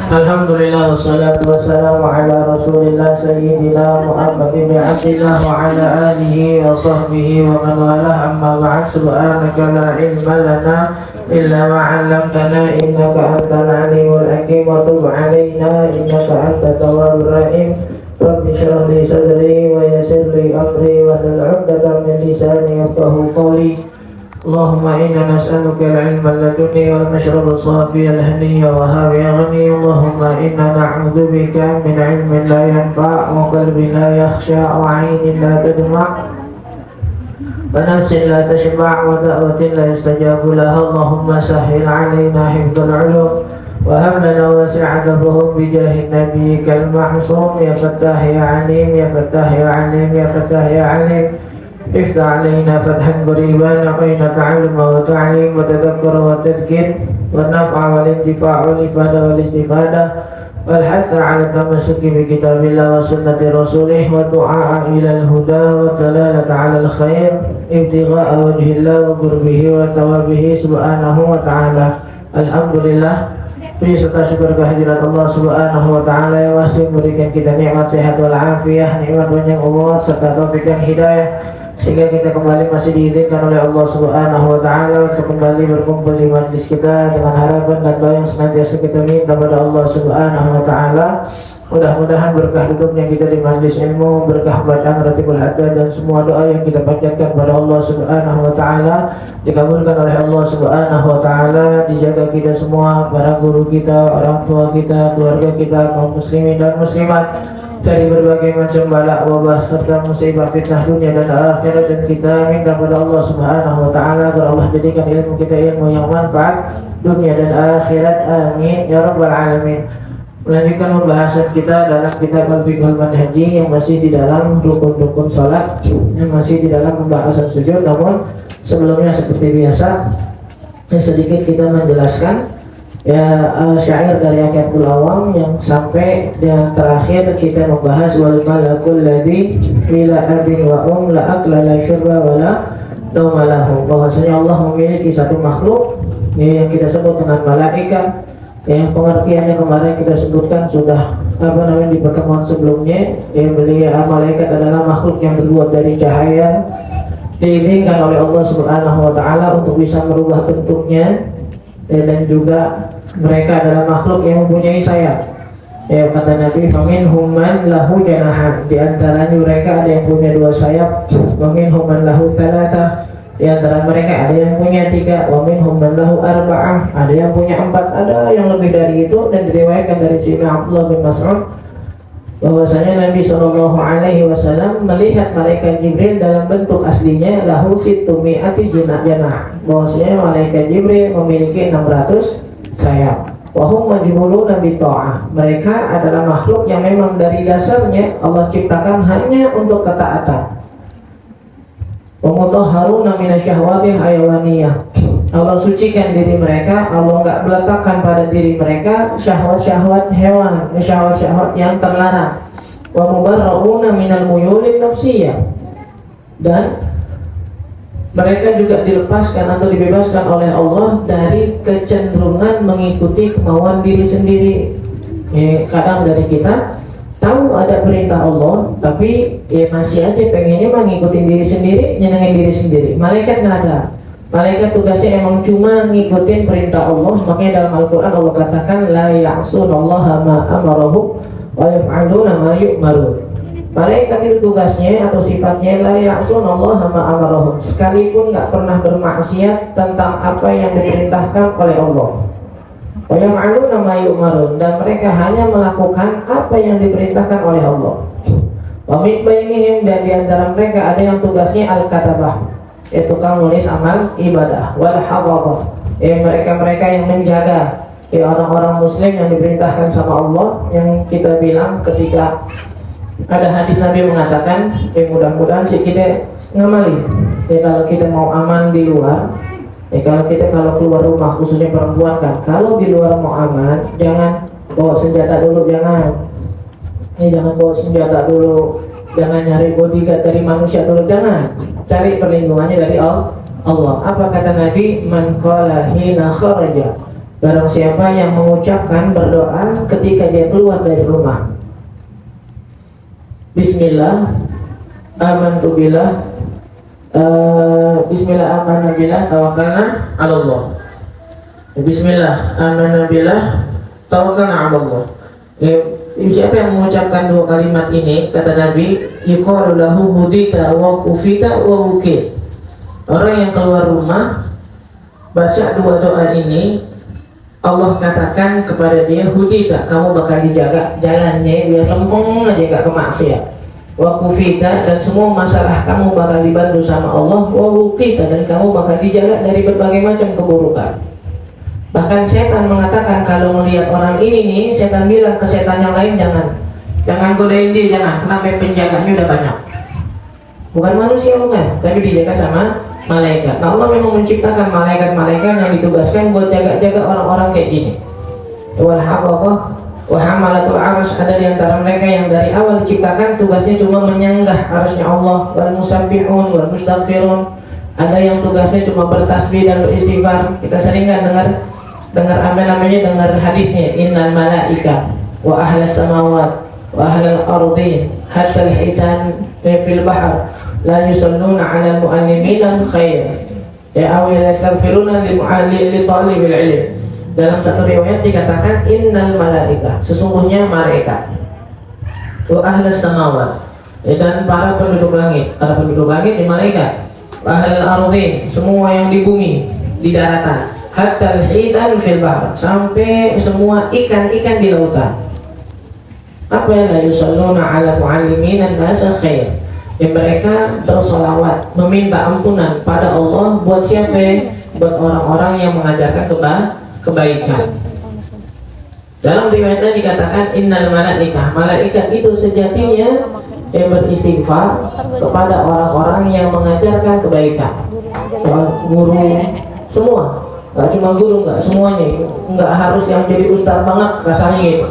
Alhamdulillah wassalatu wassalamu ala Rasulillah sayyidina Muhammad bin Abdillah wa ala alihi wa sahbihi wa man walah, amma ba'd. Subhanaka la ilma lana illa ma 'allamtana innaka antal alimul hakim wa tub 'alaina innaka antat tawwabur rahim. Rabbi shrah li sadri wa yassir li amri wa hlul 'uqdatam min lisani yafqahu qawli. Allahumma inna nas'aluka al-ilma ladunni wal mashraba safi al-haniyya wa hawi aghni. Allahumma inna na'udzubika min ilmin la yanfa' wa qalbin la yakhsha wa 'ainin la tadma' wa nafsin la tashba' wa da'watin la yastajabu laha. Allahumma sahhil 'alaina hifdzal 'ulum wa hab lana wasi'ata fahum bi jahin nabiyyikal ma'sum. Ya Fattah ya 'Alim, ya Fattah ya 'Alim, ya Fattah ya 'Alim. افتح علينا فتحا قريبا نقينا تعلم وتعليم وتذكر وتذكر والنفع والانتفاع والإفادة والاستفادة والحث على التمسك بكتاب الله وسنة رسوله والدعاء إلى الهدى والدلالة على الخير ابتغاء وجه الله وقربه وثوابه سبحانه وتعالى. Alhamdulillah, puji serta syukur kehadirat Allah Subhanahu wa taala yang masih memberikan kita nikmat sehat wal afiah, nikmat panjang umur serta taufik dan hidayah, sehingga kita kembali masih diizinkan oleh Allah Subhanahu wa taala untuk kembali berkumpul di majlis kita dengan harapan dan doa yang senantiasa kita minta pada Allah Subhanahu wa taala. Mudah-mudahan berkah duduknya kita di majlis ilmu, berkah bacaan ratibul hatta dan semua doa yang kita panjatkan pada Allah Subhanahu wa taala dikabulkan oleh Allah Subhanahu wa taala. Dijaga kita semua, para guru kita, orang tua kita, keluarga kita, kaum muslimin dan muslimat dari berbagai macam bala, wabah serta musibah fitnah dunia dan akhirat. Dan kita minta pada Allah Subhanahu wa taala agar Allah jadikan ilmu kita ilmu yang manfaat dunia dan akhirat, amin ya rabbal alamin. Melanjutkan pembahasan kita dalam kitab Al-Fiqhul Manhaji yang masih di dalam rukun-rukun salat, yang masih di dalam pembahasan sujud. Namun sebelumnya seperti biasa sedikit kita menjelaskan syair dari Aqidatul Awam yang sampai dan terakhir kita membahas wal malakul ladzi ila abin wa la akla la syurba wa la nauma lahu, bahwasanya Allah memiliki satu makhluk yang kita sebut dengan malaikat, yang pengertiannya kemarin kita sebutkan sudah di pertemuan sebelumnya. Beliau malaikat adalah makhluk yang terbuat dari cahaya, diizinkan oleh Allah Subhanahu wa taala untuk bisa merubah bentuknya, dan juga mereka adalah makhluk yang mempunyai sayap. Kata Nabi, faminhum man lahu janahan, di antaranya mereka ada yang punya dua sayap, wa minhum man lahu thalatha, di antara mereka ada yang punya 3, wa minhum man lahu arba'ah, ada yang punya 4, ada yang lebih dari itu. Dan diriwayatkan dari Sayyidina Abdullah bin Mas'ud bahwasanya Nabi SAW melihat malaikat Jibril dalam bentuk aslinya lahu situmi'ati janah, bahwasanya malaikat Jibril memiliki 600 sayap. Wahum majbuluna bi ta'ah, mereka adalah makhluk yang memang dari dasarnya Allah ciptakan hanya untuk ketaatan. Wa mutahharuna minasyahwatil hayawaniyah, Allah sucikan diri mereka, Allah enggak meletakkan pada diri mereka syahwat-syahwat hewan, syahwat-syahwat yang terlarang. Wa mubarrauna minal muyulin nafsiyah, dan mereka juga dilepaskan atau dibebaskan oleh Allah dari kecenderungan mengikuti kemauan diri sendiri. Kadang dari kita tahu ada perintah Allah, tapi masih aja pengennya mengikuti diri sendiri, nyenengin diri sendiri. Malaikat nggak ada. Malaikat tugasnya emang cuma ngikutin perintah Allah. Makanya dalam Al-Quran Allah katakan la ya'sunallaha ma amarahum wa yaf'aluna ma yu'marun. Malaikat itu tugasnya atau sifatnya la ya'sunallaha ma amarahum, sekalipun nggak pernah bermaksiat tentang apa yang diperintahkan oleh Allah. Wa yaf'aluna ma yu'marun, dan mereka hanya melakukan apa yang diperintahkan oleh Allah. Wa min bainihim, dan di antara mereka ada yang tugasnya al-katabah, yaitu tukang nulis amal ibadah, wal hafadhah, mereka-mereka yang menjaga orang-orang muslim yang diperintahkan sama Allah. Yang kita bilang ketika ada hadis Nabi mengatakan, mudah-mudahan sih kita ngamali, kalau kita mau aman di luar, kalau keluar rumah, khususnya perempuan kan, kalau di luar mau aman, jangan bawa senjata dulu, jangan bawa senjata dulu, jangan nyari bodyguard dari manusia dulu, jangan, cari perlindungannya dari Allah. Apa kata Nabi? Man qala hina kharaja Barang siapa yang mengucapkan berdoa ketika dia keluar dari rumah, Bismillah, amantu billah, Bismillah amanna billah, tawakkalna 'ala Allah. Bismillah amanna billah, tawakkalna 'ala Allah. Siapa yang mengucapkan dua kalimat ini, kata Nabi, yuqalu lahu hudita wa kufita wa wukil. Orang yang keluar rumah baca dua doa ini, Allah katakan kepada dia, hudita, kamu bakal dijaga jalannya biar lempeng aja, gak kemaksiat. Wa kufita, dan semua masalah kamu bakal dibantu sama Allah. Wa wukita, dan kamu bakal dijaga dari berbagai macam keburukan. Bahkan setan mengatakan kalau melihat orang ini nih, setan bilang ke setan yang lain, jangan godain dia, jangan, kenapa penjaganya udah banyak. Bukan manusia, bukan, tapi dijaga sama malaikat. Nah, Allah memang menciptakan malaikat-malaikat yang ditugaskan buat jaga-jaga orang-orang kayak gini. Wal hafadhah wa hamalatul arsy, ada di antara mereka yang dari awal diciptakan tugasnya cuma menyanggah arsy-nya Allah. Wal musabbihun wal mustaghfirun, ada yang tugasnya cuma bertasbih dan beristighfar. Kita sering kan dengar apa namanya, dengar hadisnya, innal malaika wa ahlas samawat wa ahlal ardi hatta al-hitan fil bahr la yusalluna 'ala al-mu'allimina khair ya aw yastaghfiruna li talibil ilm. Dalam satu riwayat dikatakan innal malaika, sesungguhnya malaikat, wa ahlas samawat, dan para penduduk langit di malaikat, wa ahlal ardi, semua yang di bumi, di daratan, hatta al-hitan fil bahr, sampai semua ikan-ikan di lautan. Apa yang la yusalluna 'ala mu'allimina an-nasa khair, yang mereka bersolawat meminta ampunan pada Allah buat siapa? Buat orang-orang yang mengajarkan kebaikan. Dalam riwayatnya dikatakan innal malaikah, malaikat itu sejatinya yang beristighfar kepada orang-orang yang mengajarkan kebaikan. Guru semua, nggak cuma guru, nggak semuanya, nggak harus yang jadi ustaz banget kasarnya gitu.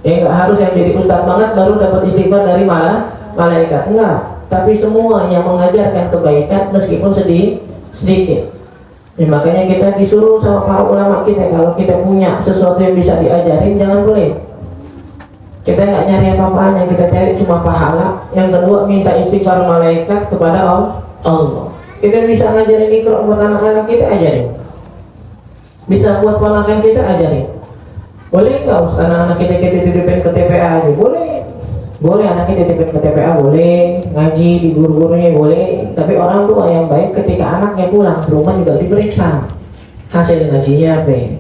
Nggak harus yang jadi ustaz banget baru dapat istighfar dari malaikat, enggak. Tapi semua yang mengajarkan kebaikan meskipun sedikit. Makanya kita disuruh sama para ulama kita, kalau kita punya sesuatu yang bisa diajarin, jangan boleh. Kita nggak nyari apa-apanya, kita cari cuma pahala. Yang kedua, minta istighfar malaikat kepada Allah. Kita bisa ngajarin Iqra buat anak-anak kita, ajarin. Bisa buat ponakan kita, ajarin. Boleh nggak anak-anak kita titipin ke TPA aja? Boleh anaknya dititipin ke TPA, boleh ngaji di guru-gurunya, boleh. Tapi orang tua yang baik ketika anaknya pulang ke rumah juga diperiksa hasil ngajinya apa.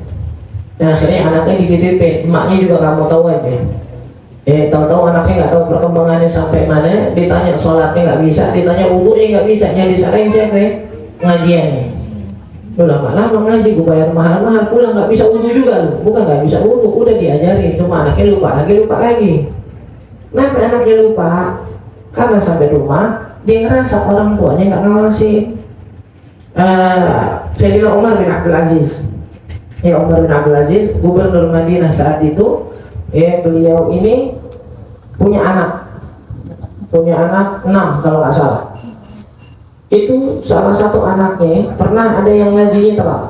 Nah akhirnya anaknya dititipin, emaknya juga nggak mau tahu aja. Tahu-tahu anaknya nggak tahu perkembangannya sampai mana. Ditanya sholatnya nggak bisa, ditanya wudunya nggak bisa, yang disalahin siapa? Ngajiannya. Lu lama-lama ngaji, gue bayar mahal-mahal, pulang nggak bisa wudu juga lu. Bukan nggak bisa wudu, udah diajarin, cuma anaknya lupa lagi. Kenapa anaknya lupa? Karena sampai rumah dia ngerasa orang tuanya nggak ngawasin. Sayyidina Umar bin Abdul Aziz, Umar bin Abdul Aziz, gubernur Madinah saat itu, beliau ini punya anak 6 kalau nggak salah. Itu salah satu anaknya pernah ada yang ngajinya telat.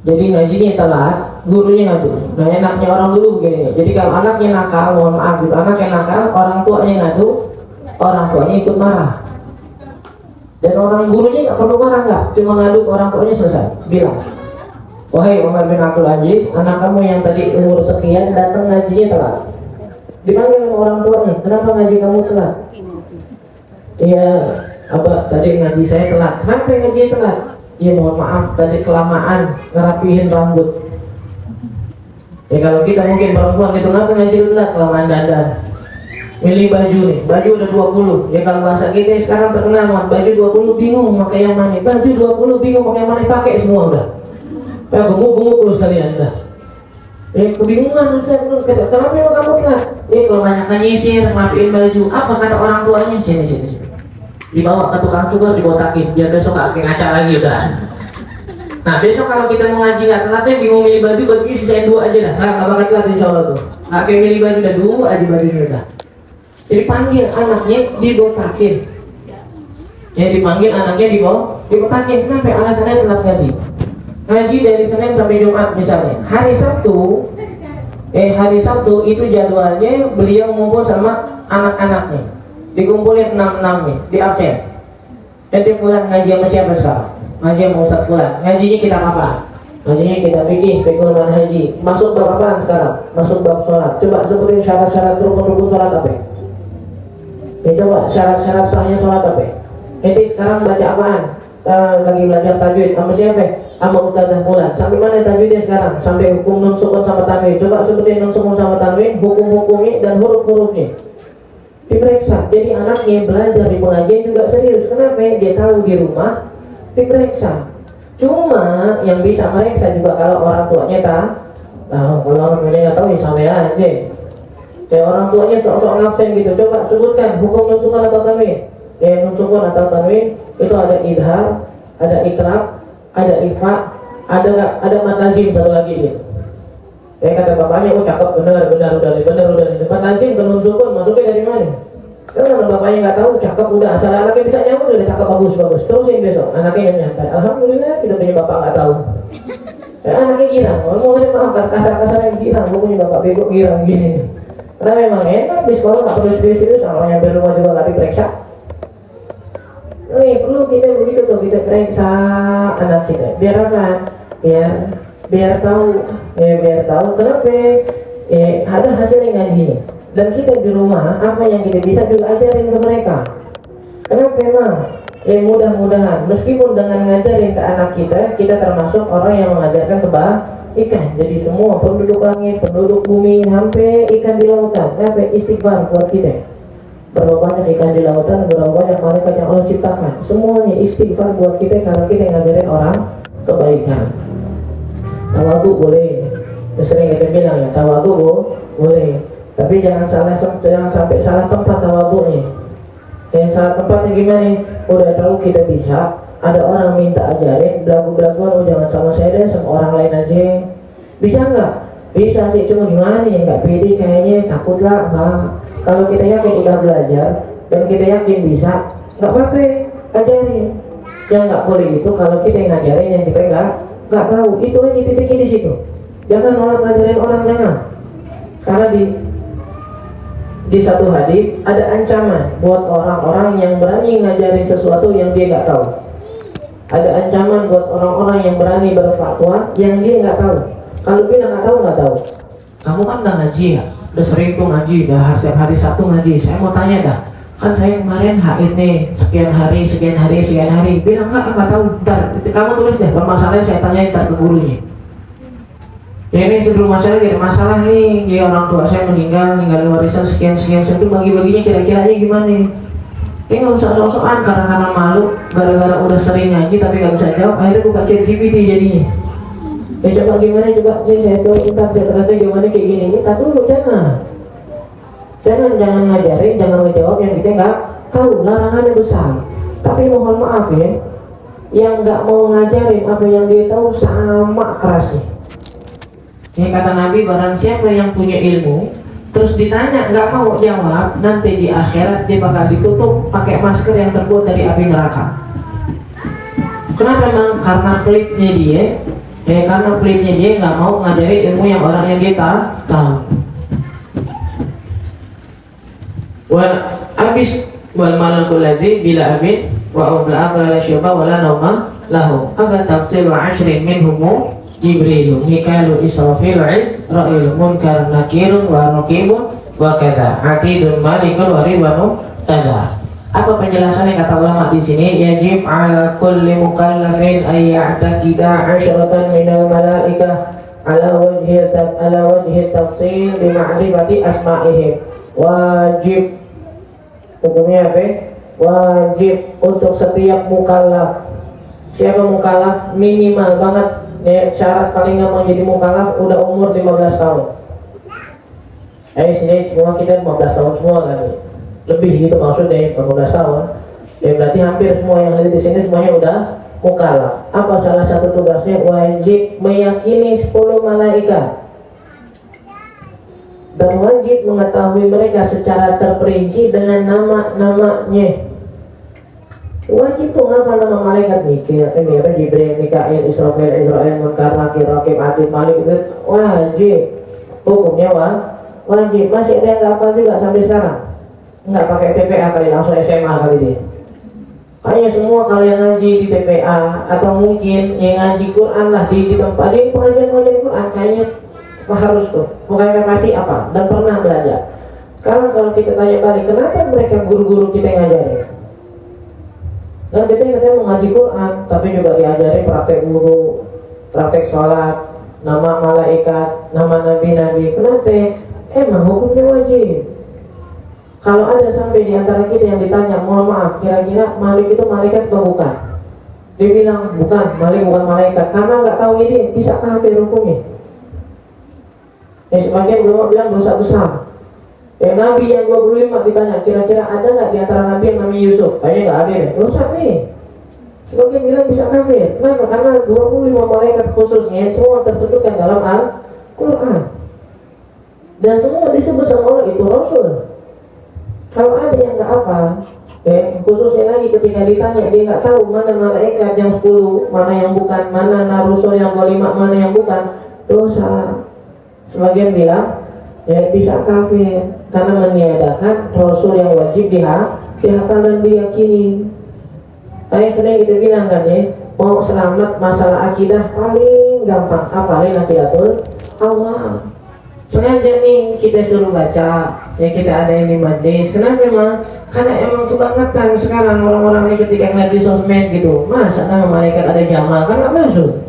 Jadi ngajinya telat, gurunya ngadu. Nah enaknya orang dulu begini. Jadi kalau anaknya nakal, mohon maaf, anaknya nakal, orang tuanya ngadu, orang tuanya ikut marah. Dan orang gurunya nggak perlu marah, nggak, cuma ngadu orang tuanya, selesai. Bilang, wahai Umar bin Abdul Aziz, anak kamu yang tadi umur sekian datang ngajinya telat. Dipanggil sama orang tuanya, kenapa ngaji kamu telat? Iya, apa tadi ngaji saya telat. Kenapa ngaji telat? Ya mohon maaf, tadi kelamaan ngerapihin rambut. Kalau kita mungkin perempuan gitu, ngapa ngaji telat? Kelamaan dandan. Milih baju nih, baju udah 20. Kalau bahasa kita sekarang terkenal, baju 20 bingung pakai yang mana. Baju 20 bingung pakai yang mana, pakai semua udah. Gemuk lu sekalian dah. Kebingungan, kenapa emang kamu telat? Kalau banyak nyisir, ngerapiin baju, apa kata orang tuanya? Sini. Dibawa ke tukang cukur, dibotakin, biar besok gak ngaca lagi udah. Nah besok kalau kita mau ngaji gak telatnya, bingung milih bajunya sisain 2 aja dah. Gak bakal telat insya Allah tuh. Gak kayak milih baju udah 2 aja bajunya udah. Jadi panggil anaknya dibotakin. Dipanggil anaknya dibotakin. Kenapa? Alasannya telat ngaji. ngaji dari Senin sampai Jumat misalnya. Hari Sabtu itu jadwalnya beliau ngumpul sama anak-anaknya, dikumpulin 6-6 nih, di absen. Nanti pulang ngaji sama siapa sekarang? Ngaji sama Ustaz pulang. Ngajinya kita apa? Ngajinya kita fikih, fiqhul manhaji. Masuk bab apaan sekarang? Masuk bab sholat. Coba sebutin syarat-syarat rukun-rukun sholat apa? Ya coba syarat-syarat sahnya sholat apa? Nanti sekarang baca apaan? Lagi belajar tajwid sama siapa? Sama Ustazah Bulan. Sampai mana tajwidnya sekarang? Sampai hukum nun sukun sama tanwin. Coba sebutin nun sukun sama tanwin, hukum-hukumnya dan huruf-hurufnya. Diperiksa. Jadi anaknya belajar di pengajian juga serius. Kenapa? Dia tahu di rumah diperiksa. Cuma yang bisa meriksa juga kalau orang tuanya tahu. Nah, kalau orang tuanya nggak tahu ya sama aja. Kayak orang tuanya sok-sok ngabsen gitu. Coba sebutkan hukum nun sukun atau tanwin. Nun sukun atau tanwin itu ada idhar, ada ikrab, ada ikhfa, ada matazim satu lagi dia. Kata bapaknya, oh cakep, benar udah. Matazim ke nun sukun masuknya dari mana? Karena bapaknya nggak tahu, cakep udah, asal anaknya bisa nyamuk udah cakep bagus. Terusin besok, anaknya yang nyantai. Alhamdulillah kita punya bapak nggak tahu. Anaknya girang, mohon maaf kasar-kasar yang girang, gue punya bapak bego girang gini. Karena memang enak di sekolah nggak perlu serius-serius, orang yang di rumah juga nggak diperiksa. Perlu kita begitu tuh, kita periksa anak kita. Biar apa? Biar tahu. Biar tahu kenapa? Ada hasilnya ngajinya. Dan kita di rumah apa yang kita bisa juga ajarin ke mereka. Kenapa memang? Mudah-mudahan meskipun dengan ngajarin ke anak kita termasuk orang yang mengajarkan kebaikan. Jadi semua penduduk langit, penduduk bumi, sampai ikan di lautan. Kenapa? Istighfar buat kita. Berapa banyak ikan di lautan, berapa banyak malaikat yang Allah ciptakan. Semuanya istighfar buat kita karena kita ngajarin orang kebaikan. Tawadhu boleh. Sering kita bilang ya, tawadhu boleh. Tapi jangan sampai salah tempat tawadhunya. Salah tempatnya gimana? Udah tahu kita bisa, ada orang minta ajarin, belagu-belaguan, jangan sama saya deh, sama orang lain aja. Bisa nggak? Bisa sih, cuma gimana ya, nggak pede kayaknya, takut lah, enggak. Kalau kita yakin udah belajar dan kita yakin bisa, nggak apa-apa, ajarin. Yang nggak boleh itu kalau kita yang ngajarin yang kita nggak tahu, itu aja titiknya di situ. Jangan orang ngajarin orang, jangan. Karena di satu hadis ada ancaman buat orang-orang yang berani ngajarin sesuatu yang dia nggak tahu. Ada ancaman buat orang-orang yang berani berfatwa yang dia nggak tahu. Kalau bilang nggak tahu. Kamu kan udah ngaji ya, udah sering tuh ngaji, udah setiap hari Sabtu ngaji. Saya mau tanya dah, kan saya kemarin haid nih sekian hari. Bilang nggak tahu. Ntar kamu tulis deh permasalahan, saya tanya ntar ke gurunya. Ya ini sebelum masalah nih, ya orang tua saya meninggal warisan sekian itu bagi-baginya kira-kiranya gimana? Nggak usah sok-sokan karena malu, gara-gara udah sering ngaji tapi nggak bisa jawab, akhirnya buka ChatGPT jadinya. Ya coba gimana, saya tahu ternyata jawabannya kayak gini. Kita dulu jangan ngajarin, jangan ngejawab yang kita nggak tahu, larangannya besar. Tapi mohon maaf ya, yang nggak mau ngajarin apa yang dia tahu sama kerasnya. Yang kata Nabi, barang siapa yang punya ilmu terus ditanya nggak mau jawab, nanti di akhirat dia bakal ditutup pakai masker yang terbuat dari api neraka. Kenapa memang? Karena pelitnya dia. Karena pelitnya dia nggak mau ngajarin ilmu yang orang yang dia tahu. Wal malakul ladzi bila amin wa ubla aqla syuba wala nauma lahu aba tafsilu 'ashrin minhum Jibril, Mikail, Israfil, Israil, Munkar, Nakirun, wa Raqibun, wa kadza. Atidun, Malikun, wa Ridwanu, tada. Apa penjelasannya kata ulama di sini? Yajib ala kulli mukallafin ay ya'taqida 'asyratan minal malaikah ala wajhi tafsil bi ma'rifati asma'ihim. Wajib. Hukumnya apa? Wajib untuk setiap mukallaf. Siapa mukallaf? Minimal banget. Syarat paling gampang jadi mukallaf udah umur 15 tahun. Sini semua kita 15 tahun semua kan. Lebih gitu maksudnya 15 tahun. Ya berarti hampir semua yang ada di sini semuanya udah mukallaf. Apa salah satu tugasnya? Wajib meyakini 10 malaikat. Dan wajib mengetahui mereka secara terperinci dengan nama-namanya. Wajib tuh ngapal nama malaikat Jibril, Mikail, Israfil, Israel, Munkar, Nakir, Rakib, Atid, Malik itu wajib. Hukumnya wajib. Masih ada yang nggak hafal juga sampai sekarang? Nggak pakai TPA kali, langsung SMA kali dia. Kayaknya semua kalian ngaji di TPA atau mungkin yang ngaji Quran lah di tempat di pengajian Quran kayaknya harus tuh. Pokoknya pasti apa dan pernah belajar. Kalau kita tanya balik, kenapa mereka guru-guru kita yang ngajarin? Dan kita katanya mau ngaji Quran, tapi juga diajarin praktek guru, praktek sholat, nama malaikat, nama nabi-nabi. Kenapa? Emang hukumnya wajib. Kalau ada sampai di antara kita yang ditanya, mohon maaf, kira-kira Malik itu malaikat atau bukan? Dia bilang bukan, Malik bukan malaikat, karena nggak tahu ini bisa kafir hukumnya. Sebagian ulama bilang dosa besar. Nabi yang 25 ditanya, kira-kira ada nggak di antara Nabi yang namanya Yusuf? Kayaknya nggak ada deh, dosa nih. Sebagian bilang bisa kafir. Kenapa? Karena 25 malaikat khususnya semua tersebutkan dalam Al-Quran. Dan semua disebut sama Allah itu Rasul. Kalau ada yang nggak hafal, khususnya lagi ketika ditanya dia nggak tahu mana malaikat yang 10, mana yang bukan, mana Rasul yang 25, mana yang bukan, dosa. Sebagian bilang bisa kafir karena meniadakan Rasul yang wajib dihafal dan diyakini. Kayak sering kita bilang kan mau selamat masalah akidah paling gampang hafalin Aqidatul Awwal. Sengaja nih kita suruh baca, kita ada ini majlis. Kenapa memang? Karena emang kebangetan sekarang orang-orang ini ketika ngeliat di sosmed gitu. Masa nama malaikat ada Jamal kan nggak masuk.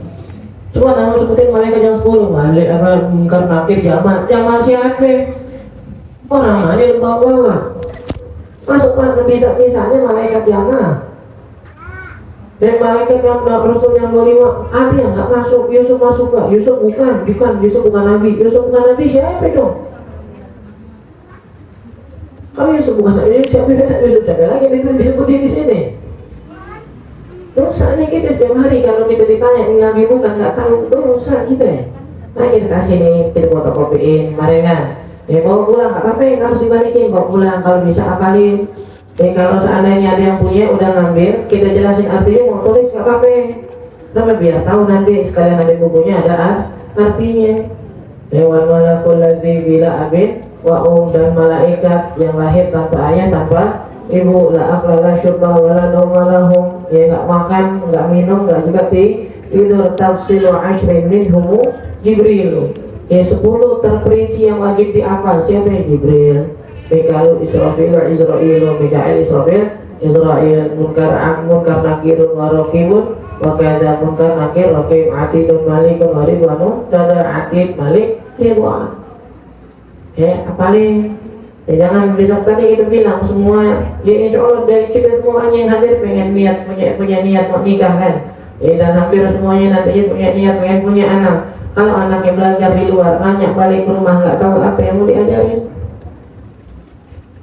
Coba nama sebutin malaikat yang 10, Munkar, Nakir, Jamal. Jamal siapa? Orang mana yang bawa? Masuk mana bisa-bisanya malaikat Jamal. Dan malaikat yang Rasul yang 25 ada yang nggak masuk. Yusuf masuk nggak? Yusuf bukan. Yusuf bukan Nabi. Yusuf bukan Nabi siapa dong? Kalau Yusuf bukan Nabi, siapa lagi yang disebutin di sini? Dosa ini kita setiap hari kalau kita ditanya ini Nabi bukan nggak tahu, dosa kita ya. Nah kita kasih nih, kita fotokopiin, kemarin kan. Bawa pulang nggak apa-apa, harus dibalikin. Bawa pulang kalau bisa apalin. Kalau seandainya ada yang punya udah ngambil, kita jelasin artinya mau tulis nggak apa-apa. Tapi biar tahu nanti sekalian ada bukunya ada artinya. Wal malakul ladzi bila abid wa dan malaikat yang lahir tanpa ayah tanpa ibu, la akla la syurba wala nauma lahum, nggak makan, nggak minum, nggak juga tidur. Tafsilu ashrin minhum Jibril, 10 terperinci yang wajib dihafal. Siapa yang Jibril? Mikail, Israfil, Israel, Mikail, Israel, Munkar, Nakirun, Warakibun, Wakada, Munkar, Nakir, Rakib, Atidun, Malikun, Waridwanu, Tada, Atid, Malik, Ridwan. Apalagi jangan besok tadi kita bilang semua, insya Allah dari kita semuanya yang hadir pengen punya niat mau nikah kan, dan hampir semuanya nanti punya niat pengen punya anak. Kalau anaknya belajar di luar, nanya balik ke rumah nggak tahu apa yang mau diajarin.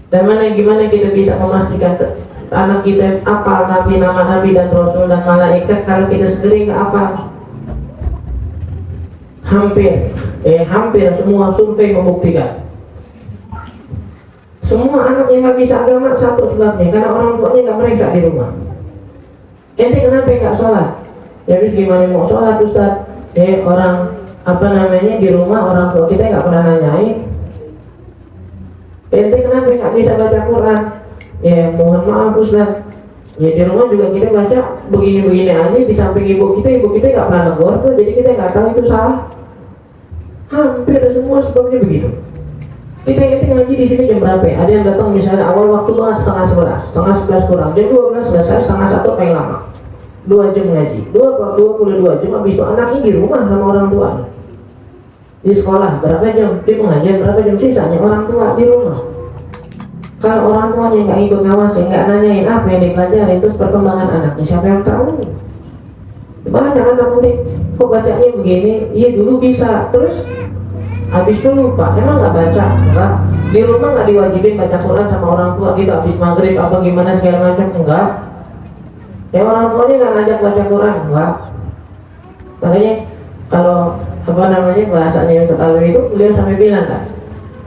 Dan gimana kita bisa memastikan anak kita apal Nabi, nama Nabi dan Rasul dan malaikat kalau kita sendiri nggak apal? Hampir semua survei membuktikan semua anak yang nggak bisa agama satu sebabnya karena orang tuanya nggak meriksa di rumah. Ente kenapa nggak sholat? Ya bis gimana mau sholat Ustaz? Orang di rumah orang tua kita nggak pernah nanyain. Ente kenapa nggak bisa baca Quran? Ya mohon maaf Ustaz. Ya di rumah juga kita baca begini-begini aja di samping ibu kita nggak pernah negor tuh, jadi kita nggak tahu itu salah. Hampir semua sebabnya begitu. Kita ngaji di sini jam berapa? Ada yang datang misalnya awal waktu banget setengah 11 kurang, jam 12 selesai, setengah 1 paling lama. 2 jam ngaji, 22 jam. Habis itu anaknya di rumah sama orang tua. Di sekolah berapa jam, di pengajian berapa jam, sisanya orang tua di rumah. Kalau orang tuanya nggak ikut ngawasin, nggak nanyain apa yang dipelajarin, terus perkembangan anaknya siapa yang tahu? Banyak anak muda kok bacanya begini, iya dulu bisa, terus habis itu lupa, emang nggak baca, enggak. Di rumah nggak diwajibin baca Quran sama orang tua gitu, habis maghrib apa gimana segala macam, enggak. Ya orang tuanya nggak ngajak baca Quran, enggak. Makanya kalau bahasanya Ustaz Alwi itu beliau sampai bilang kan,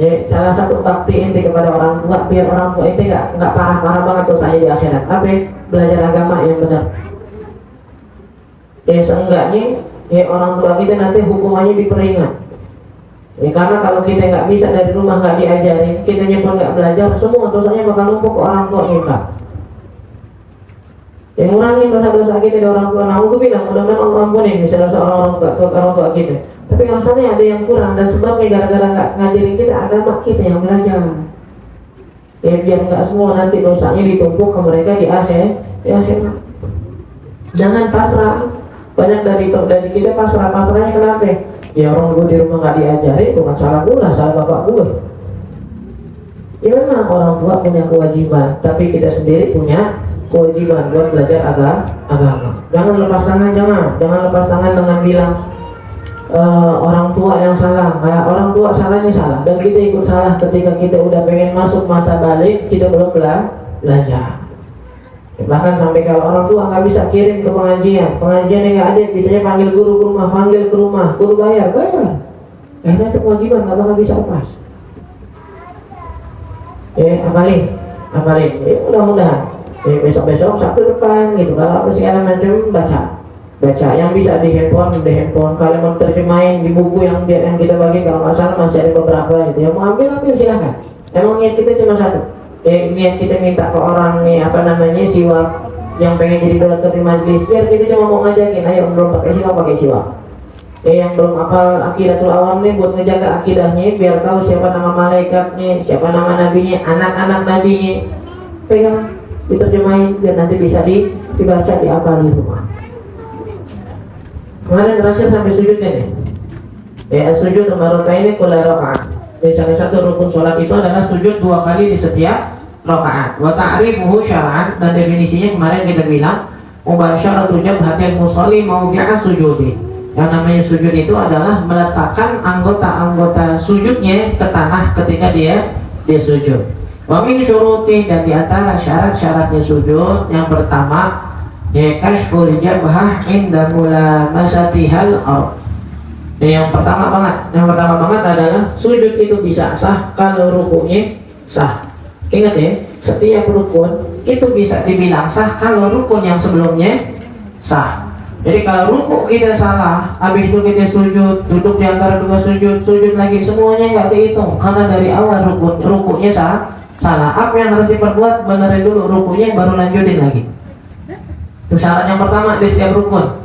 Ya, salah satu bakti inti kepada orang tua biar orang tua itu nggak parah-parah banget dosanya di akhirat. Apa? Belajar agama yang benar. Ya seenggaknya ya orang tua kita nanti hukumannya diperingat. Ya karena kalau kita nggak bisa dari rumah nggak diajarin, kita pun nggak belajar, semua dosanya bakal numpuk ke orang tua kita. Yang ngurangin dosa-dosa kita dari orang tua. Nah, aku bilang mudah-mudahan Allah ampunin misalnya orang tua kita. Tapi kalau misalnya ada yang kurang dan sebabnya gara-gara nggak ngajarin kita agama kita yang belajar. Ya biar nggak semua nanti dosanya ditumpuk ke mereka di akhir. Jangan pasrah. Banyak dari kita pasrahnya kenapa? Ya orang gue di rumah nggak diajari, bukan salah gue lah, salah bapak gue. Ya memang orang tua punya kewajiban, tapi kita sendiri punya kewajiban buat belajar agama. Jangan lepas tangan, jangan lepas tangan dengan bilang orang tua yang salah. Orang tua salahnya salah dan kita ikut salah ketika kita udah pengen masuk masa balik, kita belum belajar. Bahkan sampai kalau orang tua nggak bisa kirim ke pengajian yang nggak ada, biasanya panggil guru ke rumah, guru bayar. Akhirnya itu kewajiban nggak bakal bisa lepas. Apalagi, ya mudah-mudahan. Besok Sabtu depan gitu, kalau apa segala macam baca yang bisa di handphone. Kalau mau terjemahin di buku yang kita bagi, kalau nggak salah masih ada beberapa gitu. Yang mau ambil silahkan. Emang niat kita cuma satu. Niat kita minta ke orang nih siwak yang pengen jadi donatur di majelis, biar kita cuma mau ngajakin, ayo belum pakai siwak. Yang belum hafal akidatul awam nih buat ngejaga akidahnya, biar tahu siapa nama malaikatnya, siapa nama nabinya, anak-anak nabinya, pegang diterjemahin biar nanti bisa dibaca dihafal di rumah. Kemarin terakhir sampai sujudnya nih. Sujud marrataini kulla rakaat. Salah satu rukun sholat itu adalah sujud 2 kali di setiap rakaat. Wa ta'rifuhu syar'an, dan definisinya kemarin kita bilang mubasyaratu jabhatil musalli mawdi'a sujudi. Yang namanya sujud itu adalah meletakkan anggota-anggota sujudnya ke tanah ketika dia sujud. Wa min syurutih, dan di antara syarat-syaratnya sujud yang pertama kashful jabhah inda mulamasatihal ardh. Yang pertama banget adalah sujud itu bisa sah kalau rukunya sah. Ingat ya, setiap rukun itu bisa dibilang sah kalau rukun yang sebelumnya sah. Jadi kalau ruku kita salah, habis itu kita sujud, duduk di antara dua sujud lagi, semuanya nggak dihitung karena dari awal rukunya salah. Apa yang harus diperbuat? Benerin dulu rukunya, baru lanjutin lagi. Itu syarat yang pertama di setiap rukun.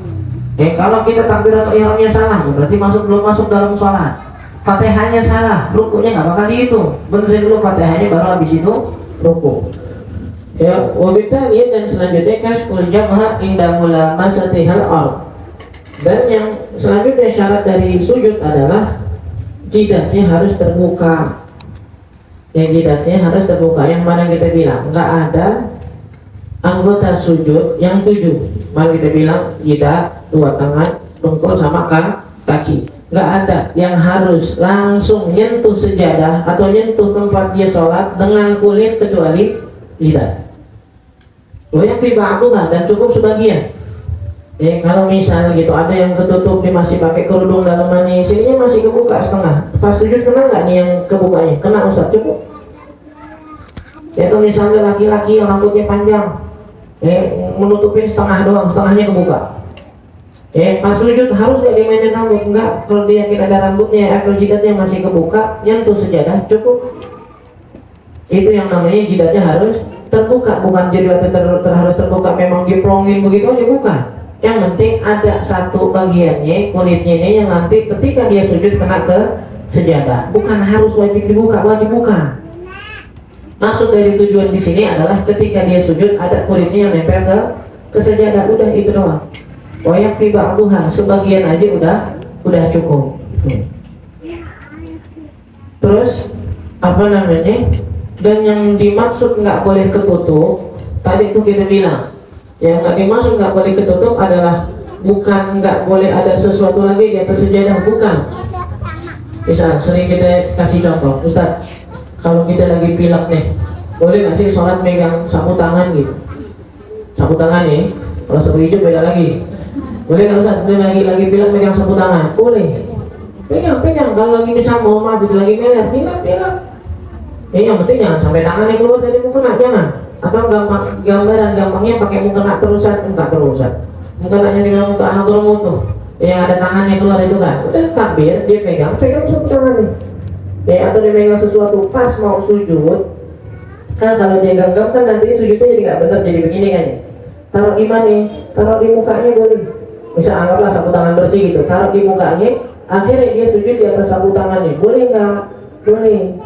Kalau kita takbiratul ihramnya salah, berarti belum masuk dalam sholat. Fatihahnya salah, rukunya nggak bakal dihitung. Benerin dulu Fatihahnya, baru habis itu ruku. Wabitali, dan selanjutnya kashful jabhah inda mulamasatihal ardh. Dan yang selanjutnya syarat dari sujud adalah jidatnya harus terbuka. Jidatnya harus terbuka. Yang mana kita bilang nggak ada anggota sujud yang 7. Mari kita bilang jidat, 2 tangan, dengkul sama kaki. Nggak ada yang harus langsung nyentuh sejadah atau nyentuh tempat dia sholat dengan kulit kecuali jidat. Yang ba'duha, dan cukup sebagian. Kalau misalnya gitu ada yang ketutup, dia masih pakai kerudung dalamannya, sininya masih kebuka setengah. Pas sujud kena nggak nih yang kebukanya? Kena Ustaz, cukup. Atau misalnya laki-laki yang rambutnya panjang, menutupin setengah doang, setengahnya kebuka. Pas sujud harus gak dimainin rambut? Enggak. Kalau dia yakin ada rambutnya atau jidatnya masih kebuka, nyentuh sejadah cukup. Itu yang namanya jidatnya harus terbuka, bukan jidatnya harus terbuka memang diplongin begitu aja, bukan. Yang penting ada satu bagiannya, kulitnya ini yang nanti ketika dia sujud kena ke sejadah. Bukan harus wajib dibuka, wajib bukan. Maksud dari tujuan di sini adalah ketika dia sujud ada kulitnya yang nempel ke sejadah, udah itu doang. Wayakfi ba'duha, sebagian aja udah cukup. Terus apa namanya? Dan yang dimaksud nggak boleh ketutup, tadi itu kita bilang, yang nggak dimaksud nggak boleh ketutup adalah bukan nggak boleh ada sesuatu lagi di atas sejadah, bukan. Misal sering kita kasih contoh, Ustaz, kalau kita lagi pilek nih, boleh nggak sih sholat megang sapu tangan gitu? Sapu tangan nih, kalau sapu hijau beda lagi. Boleh nggak Ustaz? Lagi pilek megang sapu tangan? Boleh. pegang. Kalau lagi misal mau maju lagi meler, bilang. Yang penting jangan sampai tangannya keluar dari mukena, jangan. Atau gampangnya pakai mukena terusan, enggak terusan. Mukenanya dibilang muka hadromu tuh, yang ada tangannya keluar itu kan. Udah takbir, dia pegang satu tangannya. Atau dia pegang sesuatu pas mau sujud. Kan kalau dia genggam kan nanti sujudnya jadi nggak benar, jadi begini kan. Taruh di mana? Taruh di mukanya boleh. Misal anggaplah sapu tangan bersih gitu, taruh di mukanya. Akhirnya dia sujud di atas sapu tangannya, boleh nggak? Boleh.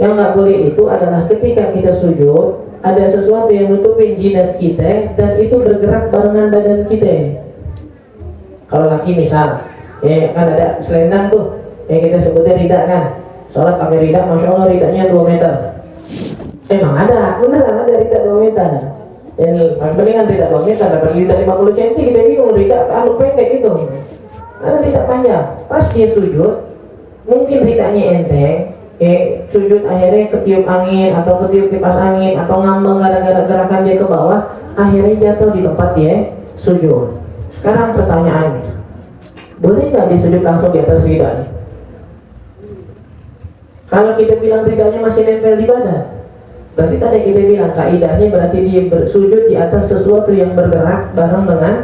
Yang nggak boleh itu adalah ketika kita sujud ada sesuatu yang nutupin jidat kita dan itu bergerak barengan badan kita. Kalau laki misal, kan ada selendang tuh, kita sebutnya rida kan. Sholat pakai rida, masya Allah ridanya 2 meter. Emang ada, beneran ada rida 2 meter. Mendingan rida 2 meter, dapat rida 50 cm kita bingung rida, pendek gitu. Ada rida panjang, pas dia sujud, mungkin ridanya enteng. Sujud akhirnya ketiup angin atau ketiup kipas angin atau ngambang gara-gara gerakan dia ke bawah, akhirnya jatuh di tempat dia sujud. Sekarang pertanyaannya, boleh nggak dia sujud langsung di atas ridanya? Kalau kita bilang ridanya masih nempel di badan, berarti tadi kita bilang kaidahnya berarti dia bersujud di atas sesuatu yang bergerak bareng dengan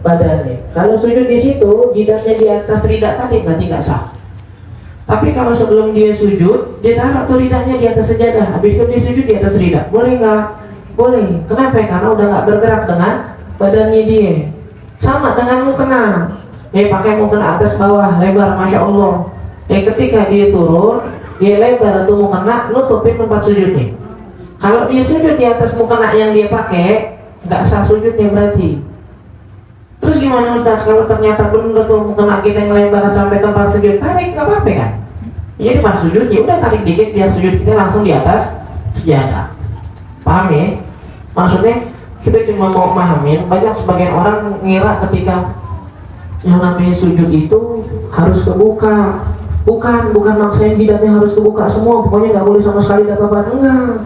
badannya. Kalau sujud di situ, jidatnya di atas rida tadi berarti nggak sah. Tapi kalau sebelum dia sujud, dia taruh tuh ridanya di atas sejadah, habis itu dia sujud di atas rida, boleh nggak? Boleh. Kenapa? Karena udah nggak bergerak dengan badannya dia. Sama dengan mukena. Pakai mukena atas bawah lebar, masya Allah. Ketika dia turun, dia lebar tuh mukena, nutupin tempat sujudnya. Kalau dia sujud di atas mukena yang dia pakai, nggak sah sujudnya berarti. Terus gimana Ustaz kalau ternyata benar tuh mukena kita yang lebar sampai tempat sujud, tarik nggak apa-apa kan? Jadi pas sujud ya udah tarik dikit biar sujud kita langsung di atas sejadah. Paham ya? Maksudnya kita cuma mau pahamin, banyak sebagian orang ngira ketika yang namanya sujud itu harus kebuka. Bukan maksudnya jidatnya harus kebuka semua, pokoknya nggak boleh sama sekali ada apa-apa. Enggak.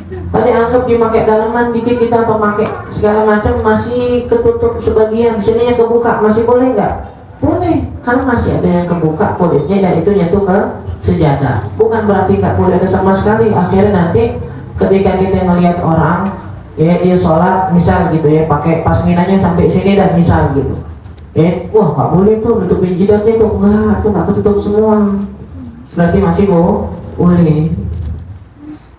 Tadi anggap dipakai dalaman dikit kita atau pakai segala macam masih ketutup sebagian, sininya kebuka, masih boleh nggak? Boleh, karena masih ada yang kebuka kulitnya dan itu nyentuh ke sejadah. Bukan berarti nggak boleh ada sama sekali. Akhirnya nanti ketika kita ngelihat orang dia sholat misal gitu pakai pasminanya sampai sini dan misal gitu, wah nggak boleh tuh nutupin jidatnya tuh, enggak, tuh nggak ketutup semua. Berarti masih boleh.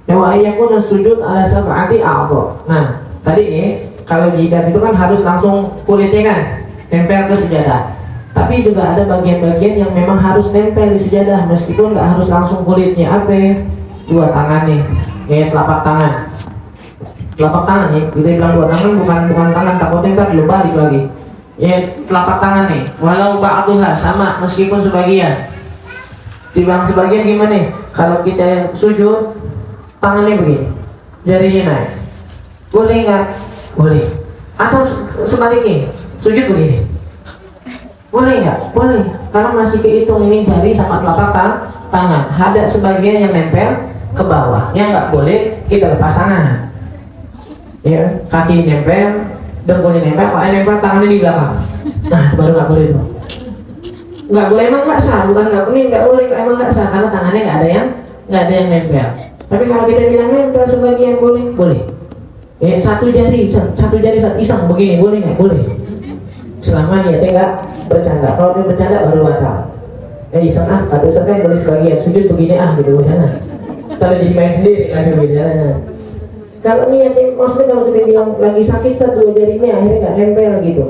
Wa ayyakuna sujud ala sab'ati a'dha. Nah, tadi kalau jidat itu kan harus langsung kulitnya kan tempel ke sejadah. Tapi juga ada bagian-bagian yang memang harus nempel di sejadah meskipun nggak harus langsung kulitnya. Apa? 2 tangan nih. Telapak tangan. Telapak tangan nih. Kita bilang 2 tangan bukan tangan, takutnya ntar belum balik lagi. Telapak tangan nih. Walau ba'duha sama meskipun sebagian. Dibilang sebagian gimana? Kalau kita sujud tangannya begini, jarinya naik, boleh nggak? Boleh. Atau sebaliknya, sujud begini, boleh nggak? Boleh. Karena masih kehitung ini jari sama telapak tangan. Ada sebagian yang nempel ke bawah, yang nggak boleh kita lepas tangan. Kaki nempel, dengkulnya nempel, kepala nempel, tangannya di belakang. Nah, baru nggak boleh tuh. Nggak boleh, emang nggak sah, bukan nggak boleh, emang nggak sah karena tangannya nggak ada yang nempel. Tapi kalau kita bilang nempel sebagian boleh. Satu jari iseng begini boleh nggak? Boleh. Selama niatnya nggak bercanda. Kalau dia bercanda baru batal. Iseng kata Ustaz kan boleh sebagian, sujud begini gitu, jangan. Kalau jadi main sendiri gitu, jangan. Kalau niatnya, maksudnya kalau kita bilang lagi sakit 1 jarinya akhirnya nggak nempel gitu.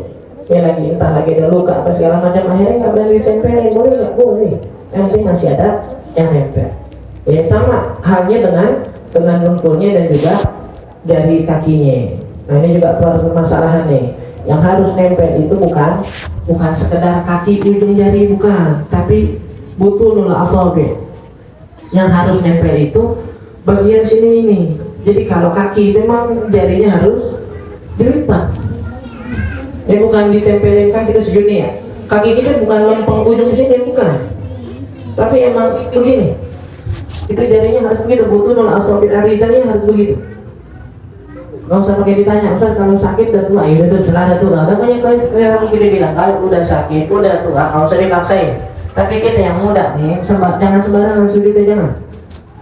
Lagi entah lagi ada luka apa segala macam akhirnya nggak berani ditempelin, boleh nggak? Boleh. Yang penting masih ada yang nempel. Sama halnya dengan dengkulnya dan juga jari kakinya. Nah ini juga permasalahan nih. Yang harus nempel itu bukan sekedar kaki ujung jari, bukan, tapi butunul asabi. Yang harus nempel itu bagian sini ini. Jadi kalau kaki memang jarinya harus dilipat. Bukan ditempelin kan kita sujud nih ya. Kaki kita bukan lempeng ujung sini, bukan. Tapi emang begini. Itu jarinya harus begitu, butunul asabi, rijanya harus begitu. Nggak usah pakai ditanya, Ustaz kalau sakit udah tua, ya udah tuh selada tua. Namanya kalau kita bilang kalau udah sakit, udah tua, nggak usah dipaksain. Tapi kita yang muda nih, jangan sembarangan sujudnya jangan.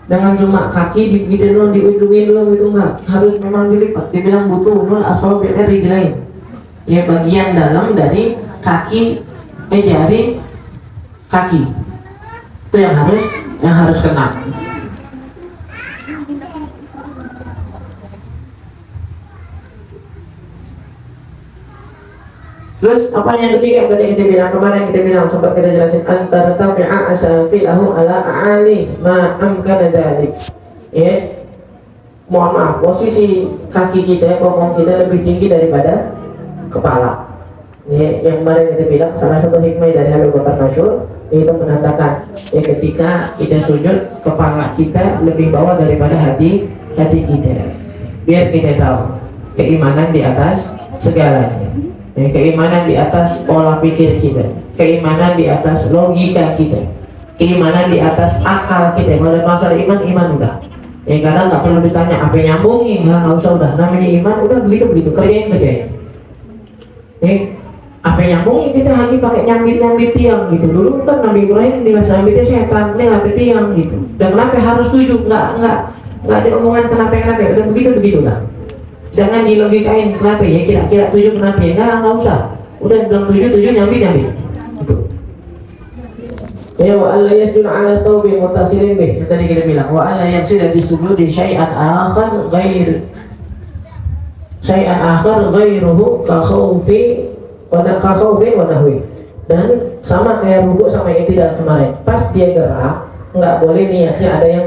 Jangan cuma kaki digigitin dulu, diujungin dulu gitu enggak. Harus memang dilipat. Dibilang butuh nul asabi'ir rijlain. Ya bagian dalam dari kaki, jari kaki. Itu yang harus kena. Terus apa yang ketiga tadi kita bilang kemarin, kita bilang sempat kita jelasin antara tabi'a asafilahu ala a'ali ma amkana dzalik. Ya. Mohon maaf, posisi kaki kita, bokong kita lebih tinggi daripada kepala. Ya, yang kemarin kita bilang salah satu hikmah dari Habib Bakar Masyhur itu menandakan ketika kita sujud kepala kita lebih bawah daripada hati kita. Biar kita tahu keimanan di atas segalanya. Keimanan di atas pola pikir kita, keimanan di atas logika kita, keimanan di atas akal kita. Kalau masalah iman udah. Kadang nggak perlu ditanya apa yang nyambungin, nggak usah, udah namanya iman udah begitu kerjain. Apa yang nyambungin kita hanya pakai nyambit tiang gitu. Dulu kan Nabi Ibrahim dengan sambitnya setan, ini nggak tiang gitu. Dan kenapa harus tujuh? Nggak ada omongan kenapa, udah begitu lah. Jangan dilogikain kenapa ya, kira-kira tujuh kenapa ya, nggak usah. Udah bilang tujuh nyambi gitu. Ya wa alla yasjudu ala thawbi muttasilin bih, yang tadi kita bilang wa alla yasjudu di sujudi syai'an akhar ghairuhu ka khawfi wa nahwi. Dan sama kayak rukuk sama i'tidal kemarin, pas dia gerak nggak boleh niatnya ada yang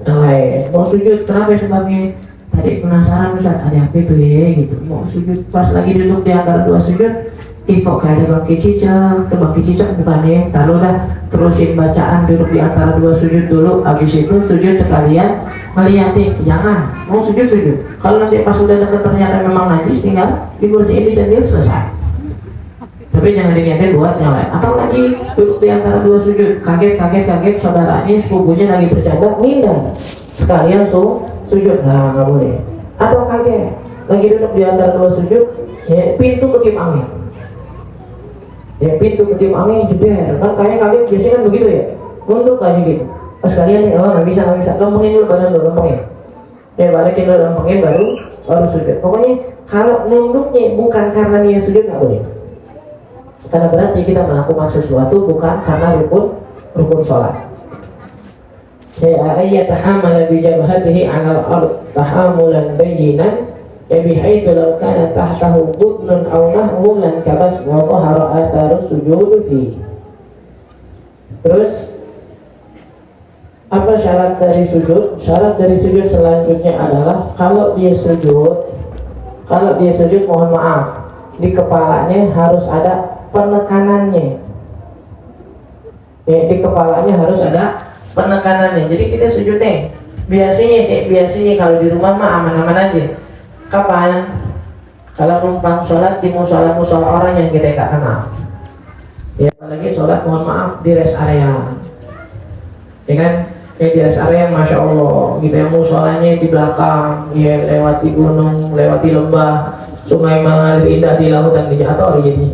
lain. Mau sujud kenapa sebabnya? Tadi penasaran Ustaz, ada apa itu ya gitu. Mau sujud pas lagi duduk di antara dua sujud, kok kayak ada bangkit cicak bukannya. Taruh dah, terusin bacaan, duduk di antara dua sujud dulu. Habis itu sujud sekalian ngeliatin. Jangan, mau sujud. Kalau nanti pas sudah dekat ternyata memang najis, tinggal dibersihin di jendela, selesai. Tapi jangan diniatin buat yang lain. Atau lagi duduk di antara dua sujud, kaget saudaranya sepupunya lagi bercanda, ngindar sekalian sujud, nggak boleh. Atau kaget lagi duduk di antara dua sujud, ya pintu ketip angin, jeber kan, kayak kaget biasanya kan begitu ya, nunduk aja gitu. Pas kalian nih, nggak bisa, lempengin dulu badan dulu, balikin dulu, lempengin baru sujud. Pokoknya kalau nunduknya bukan karena niat sujud nggak boleh, karena berarti kita melakukan sesuatu bukan karena rukun sholat. Ayatahamala bijabhatihi 'ala al-ard tahamulan bayyinan bihaitsu law kana tahtahu budnun aw nahwu lan kabas wa dhahara atharu sujud fi. Terus apa syarat dari sujud? Syarat dari sujud selanjutnya adalah kalau dia sujud mohon maaf, di kepalanya harus ada penekanannya. Di kepalanya harus ada penekanannya. Jadi kita sujud biasanya kalau di rumah mah aman-aman aja. Kapan? Kalau numpang sholat di musola orang yang kita gak kenal. Ya apalagi sholat mohon maaf di rest area, ya kan? Di rest area masya Allah gitu ya, musolanya di belakang, ya lewati gunung, lewati lembah, sungai mengalir indah di lautan di Jator gitu.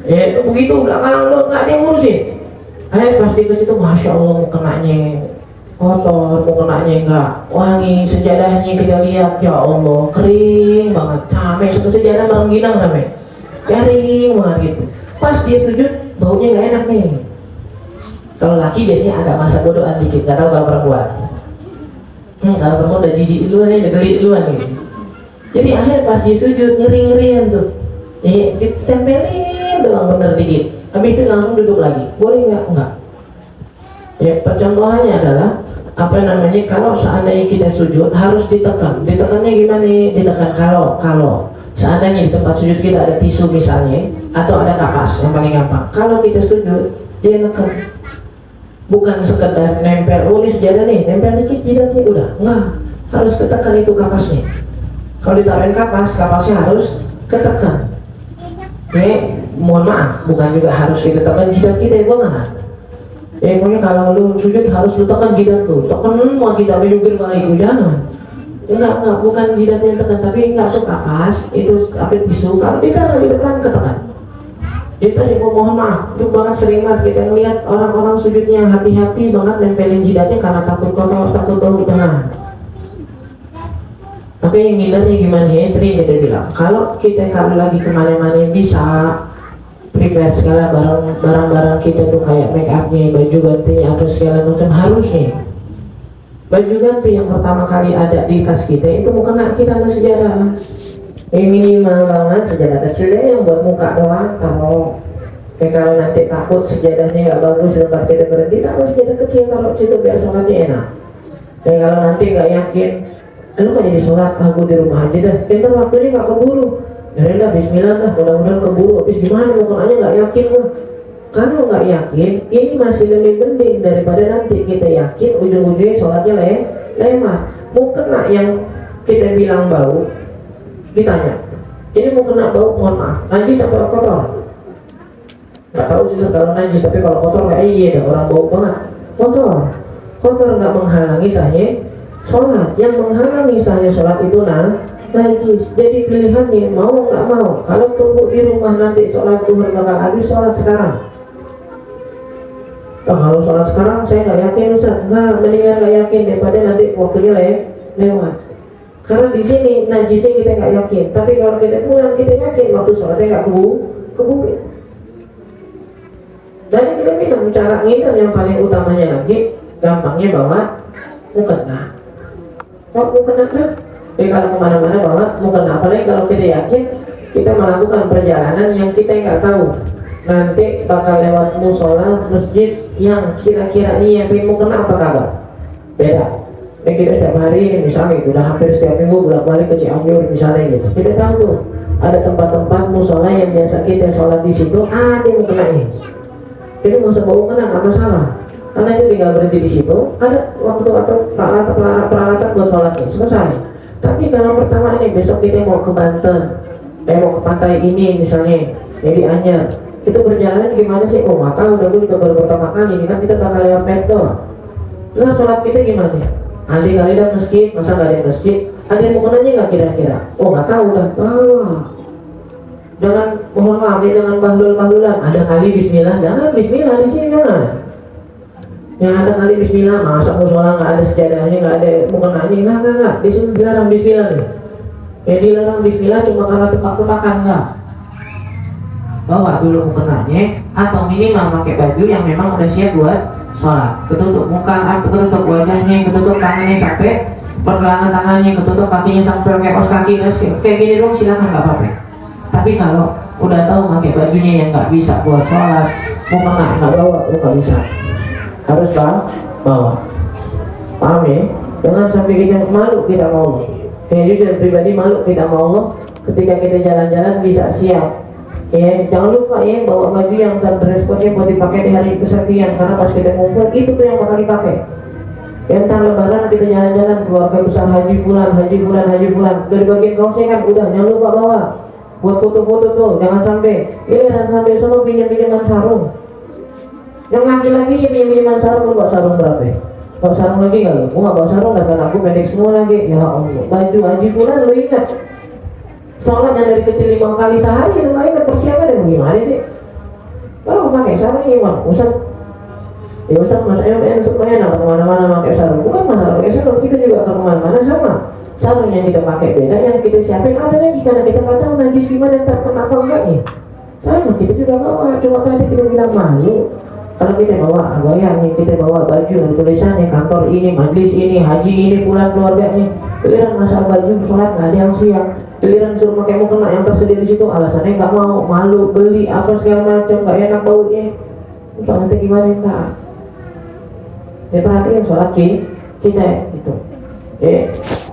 Ya itu begitu belakang lo nggak ada yang ngurusin. Pasti ke situ masya Allah, mau kenanya kotor, mau kenanya enggak wangi, sejadahnya kita lihat ya Allah kering banget, sampai satu sejadah merengginang sampai garing banget gitu. Pas dia sujud baunya nggak enak nih. Kalau laki biasanya agak masa bodohan dikit, nggak tahu kalau perempuan. Kalau perempuan udah jijik duluan, udah gelit duluan gitu. Jadi akhirnya pas dia sujud ngeri-ngerian tuh, ditempelin doang bener dikit. Habis itu langsung duduk lagi, boleh nggak? Enggak. Ya percontohannya adalah kalau seandainya kita sujud harus ditekan. Ditekannya gimana nih? Ditekan kalau seandainya di tempat sujud kita ada tisu misalnya, atau ada kapas yang paling gampang. Kalau kita sujud, dia neken. Bukan sekedar nempel, sejadah nih, nempel dikit jidatnya udah. Enggak, harus ketekan itu kapasnya. Kalau ditaruhin kapasnya harus ketekan. Mohon maaf, bukan juga harus kita tekan jidat kita ya, bukan? Pokoknya kalau lu sujud harus lu tekan jidat lu, tekan semua kita jungkir balik, jangan. Enggak, bukan jidatnya yang tekan, tapi enggak tuh kapas, itu apa tisu, kalau ditaruh di depan ketekan. Itu tadi mohon maaf, itu banget sering banget kita ngeliat orang-orang sujudnya hati-hati banget nempelin jidatnya karena takut kotor, takut bau tangan. Oke, yang hindarnya gimana ya? Sering kita bilang, kalau lagi kemana-mana bisa prepare segala barang-barang kita tuh kayak make upnya, baju ganti, apa segala macam harusnya. Baju ganti yang pertama kali ada di tas kita itu mau kena kita sama sejadah. Minimal banget sejadah kecilnya yang buat muka doang. Kalau nanti takut sejadahnya nggak bagus tempat kita berhenti, taruh sejadah kecil taruh situ biar sholatnya enak. Kalau nanti nggak yakin, lu nggak jadi sholat, aku di rumah aja dah. Ntar waktunya nggak keburu. Dari dah Bismillah dah, mudah-mudahan keburu. Habis gimana mau aja nggak yakin gua. Kalau nggak yakin, ini masih lebih penting daripada nanti kita yakin ujung-ujungnya sholatnya lemah. Mau kena yang kita bilang bau, ditanya, ini mau kena bau, mohon maaf, najis apa kotor? Nggak tahu sih kalau najis, tapi kalau kotor kayak iya dah, orang bau banget. Kotor nggak menghalangi sahnya sholat. Yang menghalangi sahnya sholat itu najis. Jadi pilihannya mau nggak mau. Kalau tunggu di rumah nanti sholat zuhur bakal habis, sholat sekarang. Kalau sholat sekarang saya nggak yakin Ustaz, mendingan nggak yakin daripada nanti waktunya lewat. Karena di sini najisnya kita nggak yakin, tapi kalau kita pulang kita yakin waktu sholatnya nggak keburu. Jadi kita bilang cara ngindar yang paling utamanya lagi, gampangnya bawa mukena. Jadi kalau kemana-mana bawa mukena, apalagi kalau kita yakin kita melakukan perjalanan yang kita nggak tahu nanti bakal lewat musola masjid yang kira-kira ini yang mau kena apa kabar beda. Ini kita setiap hari misalnya itu udah hampir setiap minggu bolak-balik ke Cianjur misalnya gitu, kita tahu tuh ada tempat-tempat musola yang biasa kita sholat di situ, ada mau kena ini. Jadi nggak usah bawa kena, nggak masalah, karena itu tinggal berhenti di situ, ada waktu atau peralatan buat sholatnya selesai. Tapi kalau pertama ini besok kita mau ke Banten, mau ke pantai ini misalnya, jadi Anyer, itu perjalanan gimana sih? Oh nggak tahu, udah baru pertama kali ini kan kita bakal lewat Pemda. Nah sholat kita gimana? Kali ada masjid, masa nggak ada masjid? Ada yang mau kenanya nggak kira-kira? Oh nggak tahu dah. Jangan, mohon maaf ya, jangan bahlul-bahlulan. Ada kali Bismillah, jangan Bismillah di sini jangan. Yang ada kali Bismillah, masa musola nggak ada sejadahnya, nggak ada mau kenanya, nggak. Di sini dilarang Bismillah nih. Dilarang Bismillah cuma karena tebak-tebakan nggak. Bawa dulu mukenanya atau minimal pakai baju yang memang udah siap buat sholat, ketutup muka, ketutup wajahnya, ketutup tangannya sampai pergelangan tangannya, ketutup kakinya sampai kayak kaos kaki, kayak gini dong silakan nggak apa-apa. Tapi kalau udah tahu pakai bajunya yang nggak bisa buat sholat, mukena nggak bawa, nggak bisa, harus bawa. Paham ya? Jangan sampai kita malu kita mau. Jujur pribadi malu kita mau ketika kita jalan-jalan bisa siap. Jangan lupa ya bawa baju yang responnya buat dipakai di hari kesaktian, karena pas kita ngumpul itu tuh yang bakal dipakai. Entar lebaran kita jalan-jalan keluarga besar haji bulan dari bagian kaosnya kan udah, jangan lupa bawa buat foto-foto tuh, jangan sampai sono pinjam-pinjaman sarung. Yang laki-laki ya pinjam-pinjaman sarung, lu bawa sarung berapa ya? Bawa sarung lagi nggak lu? Gua nggak bawa sarung, dan aku pendek semua lagi. Ya Allah, baju haji bulan lu ingat? Sholat yang dari kecil 5 kali sehari, lu ingat persiapan dan gimana sih? Pakai sarung Iwan, Ustaz Mas semuanya nak kemana-mana pakai sarung. Bukan masalah pakai sarung, kita juga ke kemana-mana sama. Sarung yang kita pakai beda, yang kita siapin ada lagi, karena kita nggak tahu najis gimana, ntar kena apa enggaknya. Sama kita juga bawa, cuma tadi kita bilang malu. Kalau kita bawa abaya, kita bawa baju ada tulisannya kantor ini, majlis ini, haji ini, pulang keluarganya. Giliran masalah baju sholat nggak ada yang siap. Giliran suruh pakai mukena yang tersedia di situ, alasannya nggak mau, malu, beli apa segala macam, nggak enak baunya. Nanti gimana enggak? Ya perhatikan sholat kita gitu.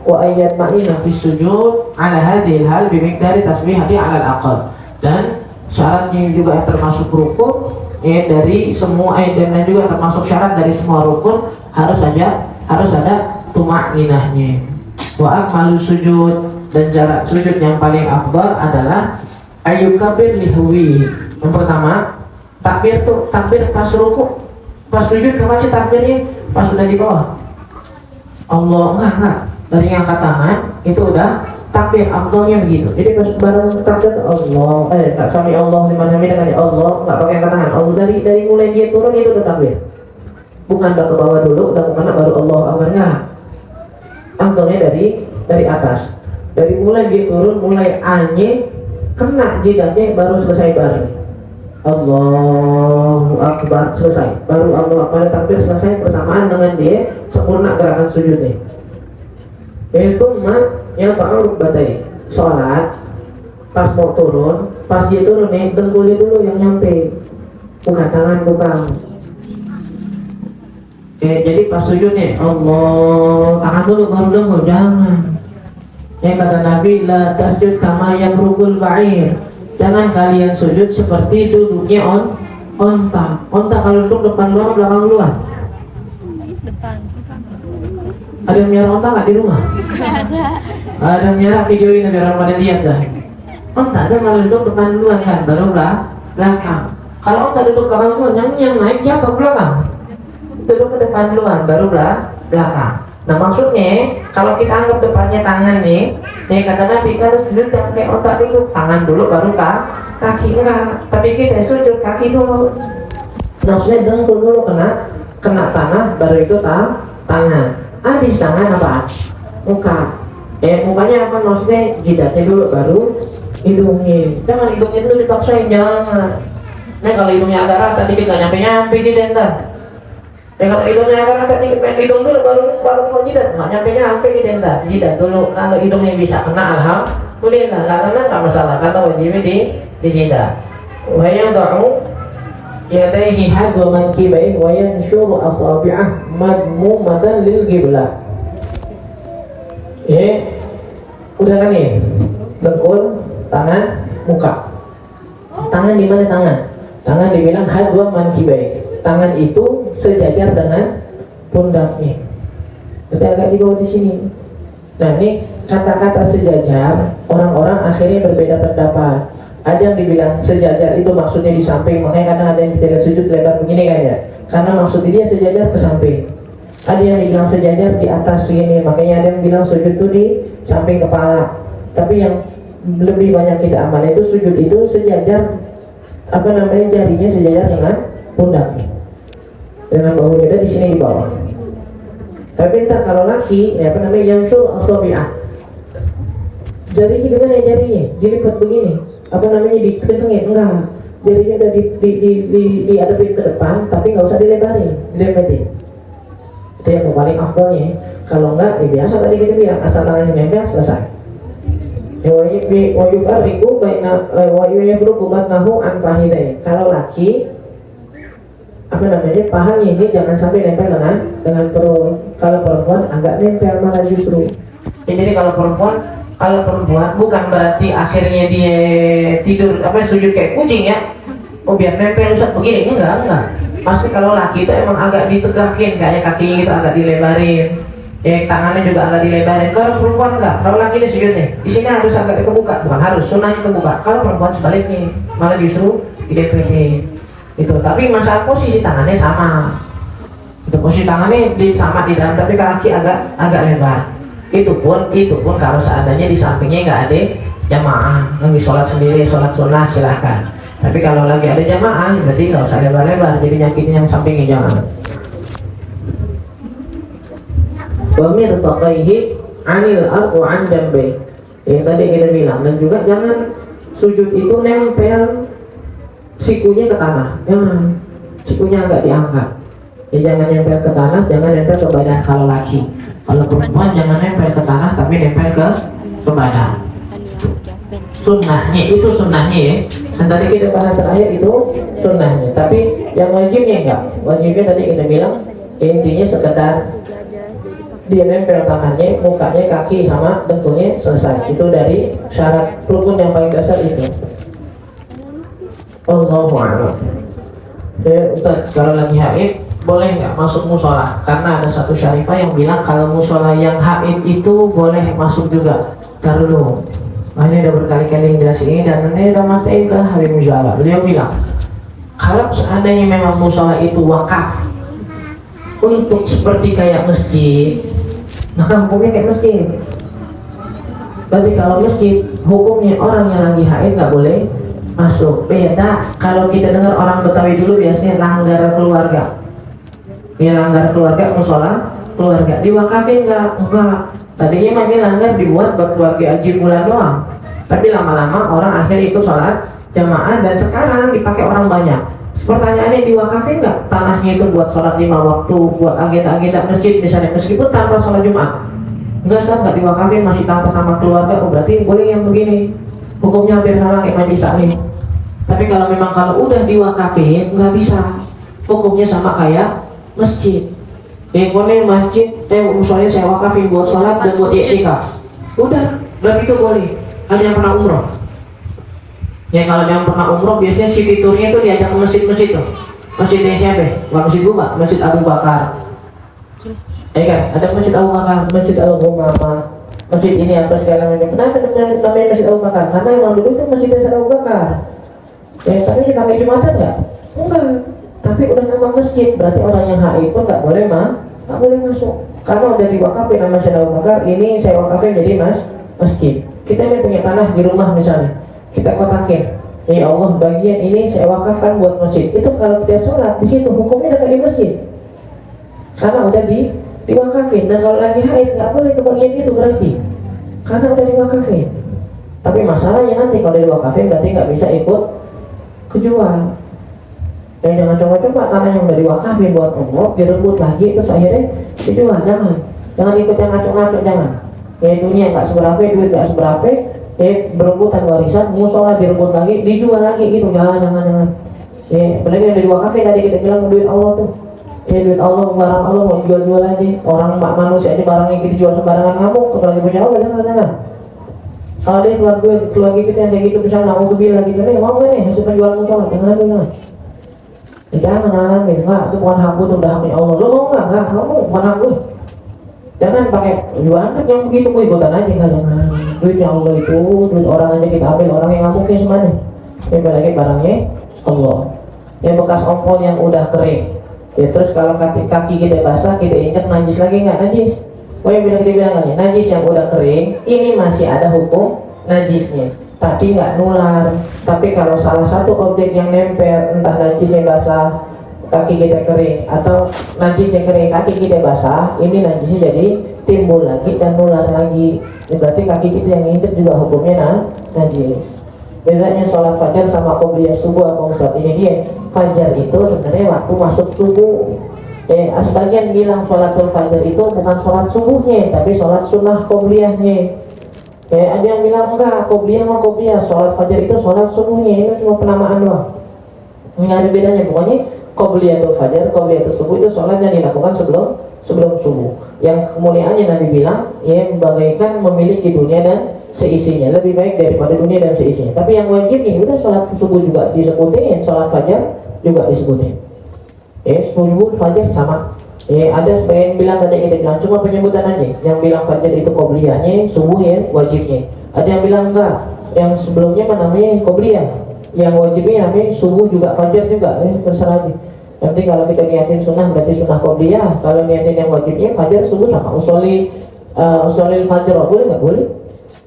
Wa ayat ma'ina fi sujud ala hadhil hal bimiqdari tasbihati ala al-aqal. Dan syaratnya juga yang termasuk rukun dari semua dan juga termasuk syarat dari semua rukun harus ada tumakninahnya. Wa akmalu sujud, dan cara sujud yang paling afdal adalah ayyukabir lihwi. Yang pertama takbir pas ruku, pas sujud kapan sih takbirnya? Pas udah di bawah. Allah enggak. dari angkat tangan itu udah takbir, afdalnya begitu. Jadi pas bareng takbir Allah, sami Allah liman hamidah kan, Allah nggak pakai angkat tangan. Allah dari mulai dia turun itu udah takbir. Bukan udah ke bawah dulu, udah kemana baru Allah amarnya. Afdalnya dari atas. Dari mulai dia turun, mulai anye kena jidatnya baru selesai bareng. Allahu Akbar selesai. Baru Allah Akbar takbir selesai bersamaan dengan dia sempurna gerakan sujudnya. Itu mah yang baru batai sholat pas mau turun, pas dia turun nih dengkulnya dulu yang nyampe, bukan tangan bukan. Jadi pas sujudnya Allah tangan dulu baru dengkul, jangan. Kata Nabi, la tasjud kama yabrukul ba'ir. Jangan kalian sujud seperti duduknya onta. Onta kalau duduk depan luar, belakang luar. Depan. Ada yang miara onta nggak di rumah? Ada yang miara, videoin biar orang pada lihat dah. Onta ada kalau duduk depan luar kan, baru belakang. Kalau onta duduk belakang luar, yang naik siapa belakang? Duduk ke depan luar, baru belakang. Nah maksudnya kalau kita anggap depannya tangan nih kata Nabi kalau sujud jangan kayak otak dulu, tangan dulu baru kaki enggak. Tapi kita sujud kaki dulu. Maksudnya dengkul dulu kena tanah, baru itu tangan. Habis tangan apa? Muka. Mukanya apa? Maksudnya jidatnya dulu baru hidungnya. Jangan hidungnya dulu dipaksain, jangan. Nah kalau hidungnya agak rata dikit nggak nyampe gitu entar. Kalau hidungnya agak rata dikit, pengen hidung dulu baru mau jidat, nggak nyampe gitu entar. Jidat dulu. Kalau hidungnya bisa kena, alhamdulillah. Nggak kena nggak masalah, karena wajibnya di jidat. Wahyu doa yadaihi hadwa mankibai wa yanshuru asabi'ah madmumatan lil qiblah. Udah kan nih? Dengkul, tangan, muka. Tangan di mana tangan? Tangan dibilang hadwa mankibai. Tangan itu sejajar dengan pundaknya. Berarti agak di bawah di sini. Nah ini kata-kata sejajar, orang-orang akhirnya berbeda pendapat. Ada yang dibilang sejajar itu maksudnya di samping, makanya kadang ada yang kita lihat sujud lebar begini kan ya, karena maksudnya dia sejajar ke samping. Ada yang dibilang sejajar di atas sini, makanya ada yang bilang sujud itu di samping kepala. Tapi yang lebih banyak kita amalkan itu sujud itu sejajar, jarinya sejajar dengan pundaknya, dengan bahu dada di sini di bawah. Tapi entah kalau laki, yang asabi'ah, jarinya gimana jarinya? Dilipat begini. Dikencengin? Enggak. Jadinya udah diadepin ke depan, tapi nggak usah dilebarin, dilepetin. Itu yang paling afdalnya. Kalau enggak, biasa tadi kita bilang asal tangannya nempel selesai. Kalau laki, pahanya ini jangan sampai nempel dengan perut. Kalau perempuan agak nempel malah justru. Jadi kalau perempuan bukan berarti akhirnya dia tidur sujud kayak kucing ya. Biar nempel Ustaz begini, enggak. Pasti kalau laki itu emang agak ditegakin, kayak kakinya itu agak dilebarin, tangannya juga agak dilebarin. Kalau perempuan enggak, kalau laki ini sujudnya di sini harus agak kebuka, bukan harus, sunnahnya kebuka. Kalau perempuan sebaliknya, malah justru dilepetin. Itu. Tapi masalah posisi tangannya sama. Itu posisi tangannya sama di dalam, tapi kaki agak lebar. Itu pun kalau seandainya di sampingnya nggak ada jamaah, lagi sholat sendiri, sholat sunnah silahkan. Tapi kalau lagi ada jamaah berarti nggak usah lebar-lebar, jadi nyakitin yang sampingnya jangan. Wa mirfaqaihi 'anil ardi 'an jambai. Yang tadi kita bilang, dan juga jangan sujud itu nempel sikunya ke tanah, jangan. Sikunya agak diangkat. Jangan nempel ke tanah, jangan nempel ke badan kalau laki. Kalau perempuan jangan nempel ke tanah tapi nempel ke badan. Sunnahnya itu sunnahnya ya. Dan tadi kita bahas terakhir itu sunnahnya. Tapi yang wajibnya enggak. Wajibnya tadi kita bilang intinya sekedar dia nempel tangannya, mukanya, kaki sama dengkulnya selesai. Itu dari syarat rukun yang paling dasar itu. Allahu a'lam. Ustaz, kalau lagi haid boleh nggak masuk musola? Karena ada satu syarifah yang bilang kalau musola yang haid itu boleh masuk juga. Karena ini udah berkali-kali jelasin ini, dan ini udah mastiin ke Habib Mujawab. Beliau bilang kalau seandainya memang musola itu wakaf untuk seperti kayak masjid, maka hukumnya kayak masjid. Berarti kalau masjid hukumnya orang yang lagi haid nggak boleh masuk. Beda kalau kita dengar orang Betawi dulu biasanya langgar keluarga. Ya langgar keluarga, musola keluarga diwakafin enggak. Tadinya mah ini langgar dibuat buat keluarga haji bulan doang. Tapi lama-lama orang akhirnya ikut sholat jamaah dan sekarang dipakai orang banyak. Pertanyaannya diwakafin nggak tanahnya itu buat sholat 5 waktu, buat agenda-agenda masjid misalnya, meskipun tanpa sholat Jumat? Enggak, Ustaz, nggak diwakafin, masih tanpa sama keluarga. Oh, berarti boleh yang begini. Hukumnya hampir sama kayak majlis taklim. Tapi kalau memang kalau udah diwakafin nggak bisa. Hukumnya sama kayak masjid. Konen masjid, misalnya saya wakafin buat sholat dan buat i'tikaf. Udah, berarti itu boleh. Ada yang pernah umroh? Ya kalau yang pernah umroh biasanya city tournya itu diajak ke masjid-masjid tuh. Masjidnya siapa? Bukan masjid gua, Masjid Abu Bakar. Kan? Ada Masjid Abu Bakar, Masjid Al-Ghumamah, masjid ini apa segala macam. Kenapa namanya Masjid Abu Bakar? Karena emang dulu itu Masjid Abu Bakar. Tapi dipakai Jumatan nggak? Enggak. Tapi udah nama masjid, berarti orang yang haid pun nggak boleh masuk. Karena udah diwakafin nama Masjid Abu Bakar. Ini saya wakafin jadi masjid. Kita ini punya tanah di rumah misalnya, kita kotakin, ya Allah bagian ini saya wakafkan buat masjid. Itu kalau kita sholat di situ hukumnya udah kayak di masjid, karena udah diwakafin. Dan kalau lagi haid nggak boleh ke bagian itu berarti, karena udah diwakafin. Tapi masalahnya nanti kalau diwakafin berarti nggak bisa ikut kejual. Jangan coba-coba tanah yang udah diwakafin buat umroh direbut lagi terus akhirnya dijual. Jangan ikut yang ngaco-ngaco, jangan. Dunia nggak seberapa, duit nggak seberapa, berebutan warisan, musola direbut lagi, dijual lagi gitu, jangan. Apalagi yang diwakafin tadi kita bilang duit Allah tuh, duit Allah, barang Allah mau dijual-jual aja. Orang manusia aja barangnya kita jual sembarangan ngamuk, apalagi punya Allah, jangan. Kalau dia keluarga kita yang kayak gitu bisa ngamuk bilang gitu nih, mau nggak nih hasil penjualan musola, jangan. Jangan ambil, enggak, itu bukan hakku, itu udah haknya Allah. Lo mau enggak, kamu bukan hakku. Jangan pakai jualan yang begitu, mau ikutan aja, jangan. Duit yang Allah itu, duit orang aja kita ambil, orang yang ngamuknya semuanya. Ini lagi barangnya Allah. Yang bekas ompol yang udah kering. Ya terus kalau kaki kita basah, kita injak najis lagi nggak najis? Yang kita bilang lagi, najis yang udah kering, ini masih ada hukum najisnya. Tapi nggak nular. Tapi kalau salah satu objek yang nempel, entah najisnya basah, kaki kita kering, atau najisnya kering, kaki kita basah, ini najisnya jadi timbul lagi dan nular lagi. Ini berarti kaki kita yang ngintip juga hukumnya najis. Bedanya sholat fajar sama qobliyah subuh apa Ustaz? Ini dia, fajar itu sebenarnya waktu masuk subuh. Sebagian bilang sholatul fajar itu bukan sholat subuhnya, tapi sholat sunnah qobliyahnya. Ada yang bilang enggak, qobliyah mah qobliyah, sholat fajar itu sholat subuhnya, ini cuma penamaan doang. Nggak ada bedanya, pokoknya qobliyatul fajar, qobliyatul subuh itu sholat yang dilakukan sebelum subuh. Yang kemuliaannya Nabi bilang, bagaikan memiliki dunia dan seisinya, lebih baik daripada dunia dan seisinya. Tapi yang wajib nih, udah sholat subuh juga disebutin, sholat fajar juga disebutin. Subuh fajar sama. Ada sebagian bilang tadi kita bilang cuma penyebutan aja. Yang bilang fajar itu qobliyahnya, subuh wajibnya. Ada yang bilang enggak, yang sebelumnya namanya qobliyah, yang wajibnya namanya subuh juga, fajar juga, terserah aja. Nanti kalau kita niatin sunnah berarti sunnah qobliyah, kalau niatin yang wajibnya fajar subuh sama. Usolil fajar boleh nggak? Boleh.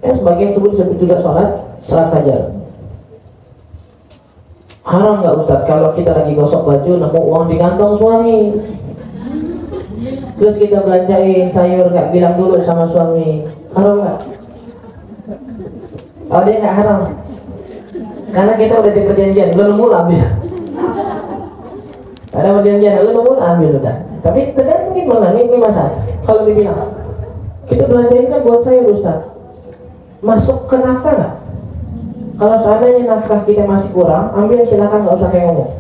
Sebagian subuh disebut juga sholat fajar. Haram nggak Ustaz kalau kita lagi gosok baju nemu uang di kantong suami, terus kita belanjain sayur nggak bilang dulu sama suami, haram nggak? Oh dia nggak haram, karena kita udah di perjanjian, lu nemu ambil. Ada perjanjian, lu nemu ambil udah. Tapi tergantung gimana, ini masalah. Kalau dibilang kita belanjain kan buat sayur Ustaz, masuk ke nafkah nggak? Kalau seandainya nafkah kita masih kurang, ambil silakan, nggak usah kayak ngomong.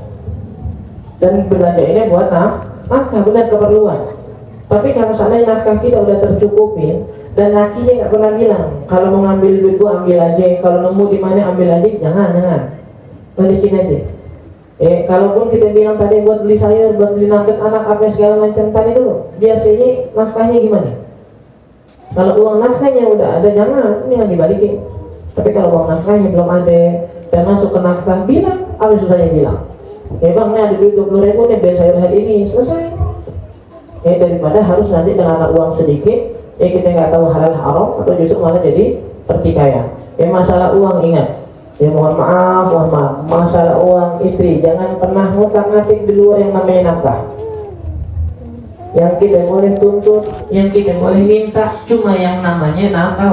Dan belanja ini buat nafkah, benar keperluan. Tapi kalau seandainya nafkah kita udah tercukupin dan lakinya nggak pernah bilang kalau mau ngambil duit gua ambil aja, kalau nemu di mana ambil aja, jangan balikin aja. Kalaupun kita bilang tadi buat beli sayur, buat beli nugget anak apa segala macam tadi dulu, biasanya nafkahnya gimana? Kalau uang nafkahnya udah ada, jangan dibalikin. Tapi kalau uang nafkahnya belum ada dan masuk ke nafkah, bilang, apa susahnya bilang? Bang, ini ada duit 20.000 nih beli sayur hari ini, selesai. Daripada harus nanti dengan uang sedikit ya kita nggak tahu halal haram atau justru malah jadi pertikaian. Ya masalah uang ingat, ya mohon maaf, masalah uang istri jangan pernah ngutak-ngatik di luar yang namanya nafkah. Yang kita boleh tuntut, yang kita boleh minta cuma yang namanya nafkah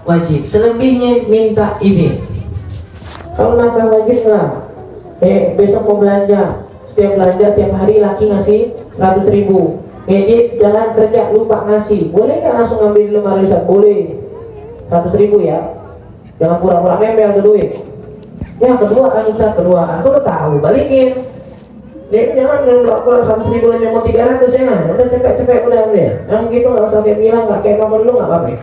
wajib. Selebihnya minta izin. Kalau nafkah wajib nggak, besok mau belanja, setiap hari laki ngasih 100.000. Dia jalan kerja lupa ngasih, boleh nggak langsung ngambil di lemari Ustaz? Boleh, 100.000 ya, jangan pura-pura nempel ke duit. Ya keduaan Ustaz, keduaan, aku udah tahu balikin. Dia jangan pura-pura 100.000 dan mau 300 ya, udah cepet-cepet udah ambil. Yang gitu nggak usah kayak bilang nggak kayak nomor lu nggak apa-apa.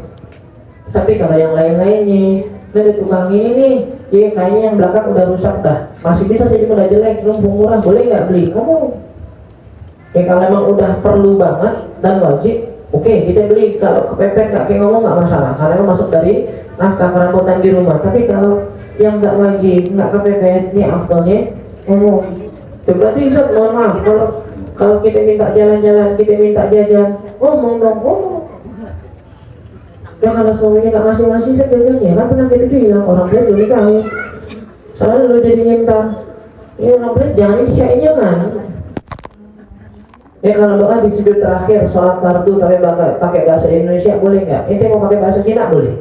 Tapi kalau yang lain-lainnya, ada tukang ini nih, ya kayaknya yang belakang udah rusak dah, masih bisa sih udah jelek, lumpung murah, boleh nggak beli? Ngomong. Ya kalau memang udah perlu banget dan wajib, oke, kita beli. Kalau kepepet nggak kayak ngomong nggak masalah, karena itu masuk dari nafkah perabotan di rumah. Tapi kalau yang nggak wajib, nggak kepepet, ini afdalnya ngomong. Itu berarti Ustaz, mohon maaf, kalau kita minta jalan-jalan, kita minta jajan, ngomong dong, ngomong. Ya kalau suaminya nggak ngasih saya jajannya, kan pernah kita bilang orang belas dulu nikahin, soalnya lu jadi minta. Ya orang belas jangan disyairnya kan. Ya kalau doa di sujud terakhir sholat fardu tapi pakai bahasa Indonesia boleh nggak? Ente mau pakai bahasa Cina boleh,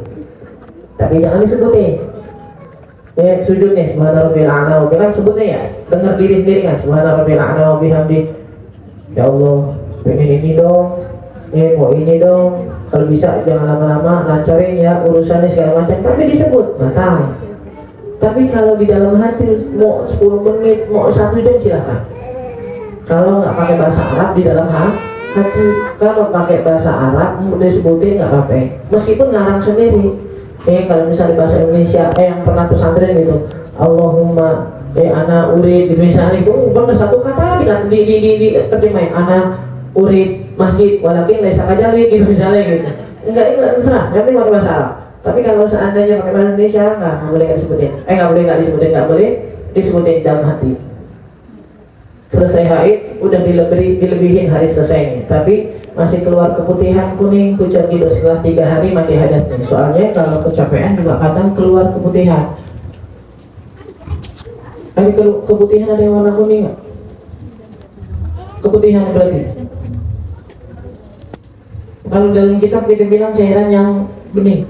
tapi jangan disebutin. Ya sujudnya subhana rabbil a'la, kan sebutnya ya, dengar diri sendiri kan, subhana rabbil a'la bihamdi. Ya Allah, pengen ini dong, mau ini dong. Kalau bisa jangan lama-lama, lancarin ya urusannya segala macam. Tapi disebut, mata. Tapi kalau di dalam hati mau 10 menit, mau 1 jam silahkan. Kalau nggak pakai bahasa Arab di dalam hati, kalau pakai bahasa Arab disebutin nggak apa-apa, meskipun ngarang sendiri. Kalau misalnya bahasa Indonesia, yang pernah pesantren gitu, Allahumma ana urid, misalnya itu pernah satu kata di terjemahin, ana urid masjid, walakin laisa kajali gitu misalnya gitu. Enggak terserah, yang penting pakai bahasa Arab. Tapi kalau seandainya pakai bahasa Indonesia nggak boleh nggak boleh disebutin dalam hati. Selesai haid, udah dilebihin hari selesainya, tapi masih keluar keputihan kuning pucat gitu setelah 3 hari mandi hadatnya. Soalnya kalau kecapean juga kadang keluar keputihan. Ada keputihan ada yang warna kuning nggak? Keputihan berarti. Kalau dalam kitab kita bilang cairan yang bening.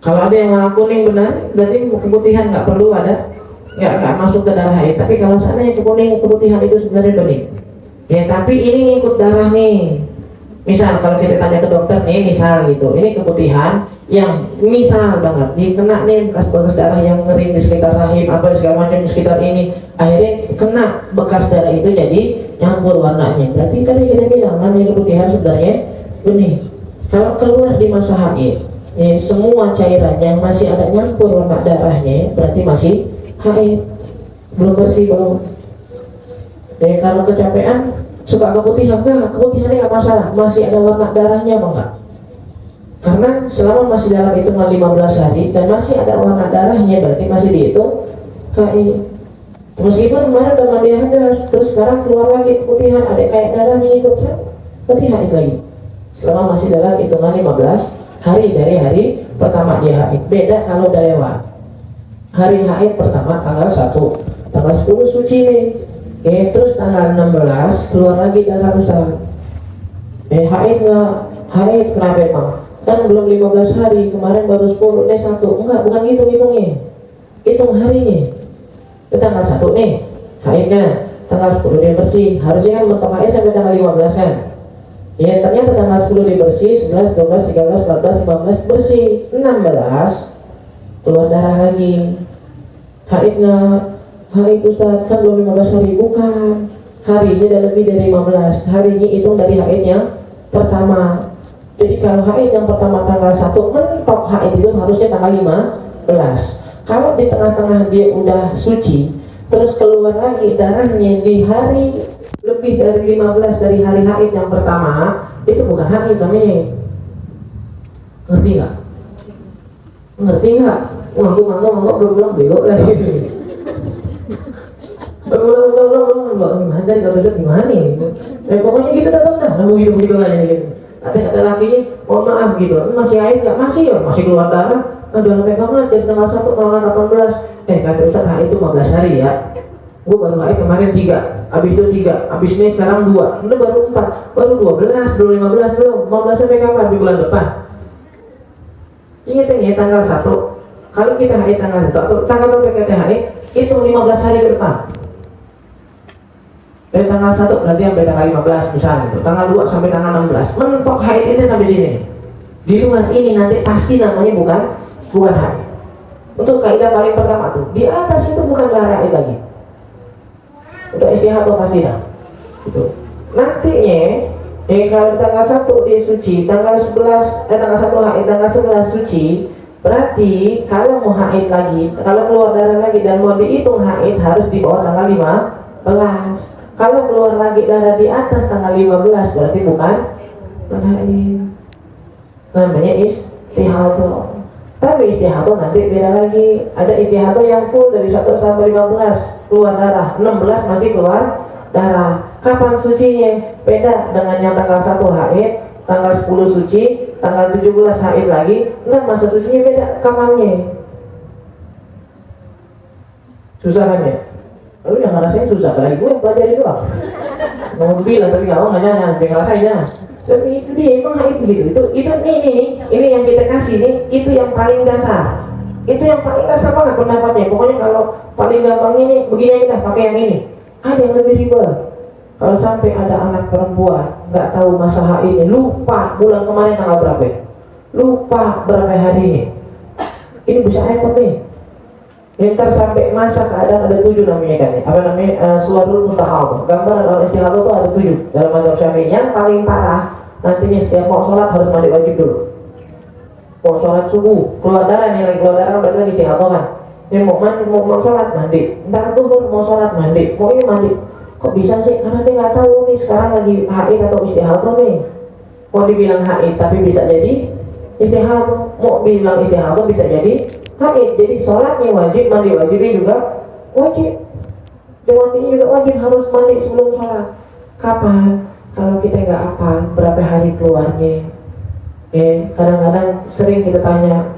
Kalau ada yang warna kuning benar, berarti keputihan nggak perlu ada. Nggak masuk ke darah haid. Tapi kalau seandainya keputihan itu sebenarnya bening, ya tapi ini ngikut darah nih. Misal kalau kita tanya ke dokter nih, misal gitu, ini keputihan yang misal banget nih kena nih bekas darah yang ngering di sekitar rahim apa segala macam di sekitar ini, akhirnya kena bekas darah itu jadi nyampur warnanya. Berarti tadi kita bilang namanya keputihan sebenarnya bening. Kalau keluar di masa haid, ya, semua cairan yang masih ada nyampur warna darahnya berarti masih haid, belum bersih belum. Ya kalau kecapean suka keputihan, keputihannya nggak masalah, masih ada warna darahnya apa enggak? Karena selama masih dalam hitungan 15 hari dan masih ada warna darahnya berarti masih dihitung haid. Meskipun kemarin udah mandi hadas, terus sekarang keluar lagi keputihan, ada kayak darahnya itu, berarti haid lagi. Selama masih dalam hitungan 15 hari dari hari pertama dia haid. Beda kalau udah lewat. Hari haid pertama tanggal 1, tanggal 10 suci nih. Terus tanggal 16 keluar lagi darah besar. Haid nggak? Haid kenapa emang? Kan belum 15 hari, kemarin baru 10, nih 1. Enggak, bukan hitungnya. Hitung harinya. Tanggal 1 nih, haidnya. Tanggal 10 dia bersih. Harusnya kan mentok haid sampai tanggal 15 kan? Ya ternyata tanggal 10 dia bersih, 11, 12, 13, 14, 15 bersih. 16 keluar darah lagi. Haid nggak? Haid Ustaz, kan belum 15 hari. Bukan, harinya udah lebih dari 15. Harinya hitung dari haid yang pertama. Jadi kalau haid yang pertama tanggal 1, mentok haid itu harusnya tanggal 15. Kalau di tengah-tengah dia udah suci, terus keluar lagi darahnya di hari lebih dari 15 dari hari haid yang pertama, itu bukan haid namanya. Ngerti nggak? Ngerti nggak? Ngangguk berulang belok lagi. Berulang gimana? Gak bisa gimana? Pokoknya gitu dah bang, dah. Begitu aja gitu. Atau Teh ada lakinya, mohon maaf gitu, masih haid nggak? Masih ya, masih keluar darah. Aduh sampai banget dari tanggal 1 tanggal 18. Kata Ustaz haid itu 15 hari ya. Gue baru haid kemarin 3, habis itu 3, habis ini sekarang 2, ini baru 4, baru 12, belum 15, belum 15 sampai kapan? Di bulan depan. Ingat ya tanggal 1. Kalau kita haid tanggal 1 atau tanggal berapa kita haid, itu 15 hari ke depan. Dari tanggal 1 berarti sampai tanggal 15 misalnya itu. Tanggal 2 sampai tanggal 16. Mentok haid itu sampai sini. Di luar ini nanti pasti namanya bukan haid. Untuk kaidah paling pertama tuh, di atas itu bukan darah haid lagi. Udah istihadah pasti dah. Itu. Nantinya kalau tanggal 1 dia suci, tanggal 11 tanggal 1 haid, tanggal 11 suci, berarti kalau mau haid lagi, kalau keluar darah lagi dan mau dihitung haid harus di bawah tanggal 15. Kalau keluar lagi darah di atas tanggal 15 berarti bukan haid. Namanya istihadah. Tapi istihadah nanti beda lagi. Ada istihadah yang full dari 1 sampai 15 keluar darah, 16 masih keluar darah. Kapan sucinya? Beda dengan yang tanggal 1 haid, tanggal 10 suci, tanggal 17 haid lagi. Enggak, masa sucinya beda kapannya. Susah kan ya? Lalu yang ngerasain susah, apalagi gue yang pelajari doang. Mau bilang tapi nggak mau nggak nyanyi, dia ngerasain ya. Tapi itu dia emang haid begitu. Itu ini yang kita kasih nih, itu yang paling dasar. Itu yang paling dasar banget pendapatnya. Pokoknya kalau paling gampang ini begini aja dah, pakai yang ini. Ada yang lebih ribet. Kalau sampai ada anak perempuan nggak tahu masa haidnya, lupa bulan kemarin tanggal berapa, lupa berapa harinya, ini bisa repot nih. Ntar sampai masa keadaan ada 7 namanya kan ya. Apa namanya? Suwarul mustahab. Gambaran orang istihadah itu ada 7 dalam mazhab Syafi'i. Yang paling parah nantinya setiap mau sholat harus mandi wajib dulu. Mau sholat subuh keluar darah nih, lagi keluar darah berarti lagi istihadah kan. Ini mau sholat mandi. Ntar duhur mau sholat mandi. Mau ini mandi. Kok bisa sih? Karena dia nggak tahu nih sekarang lagi haid atau istihadah nih. Mau dibilang haid tapi bisa jadi istihadah. Mau bilang istihadah bisa jadi haid. Jadi sholatnya wajib, mandi wajibnya juga wajib. Mandinya juga wajib, harus mandi sebelum sholat. Kapan? Kalau kita nggak hafal berapa hari keluarnya. Kadang-kadang sering kita tanya,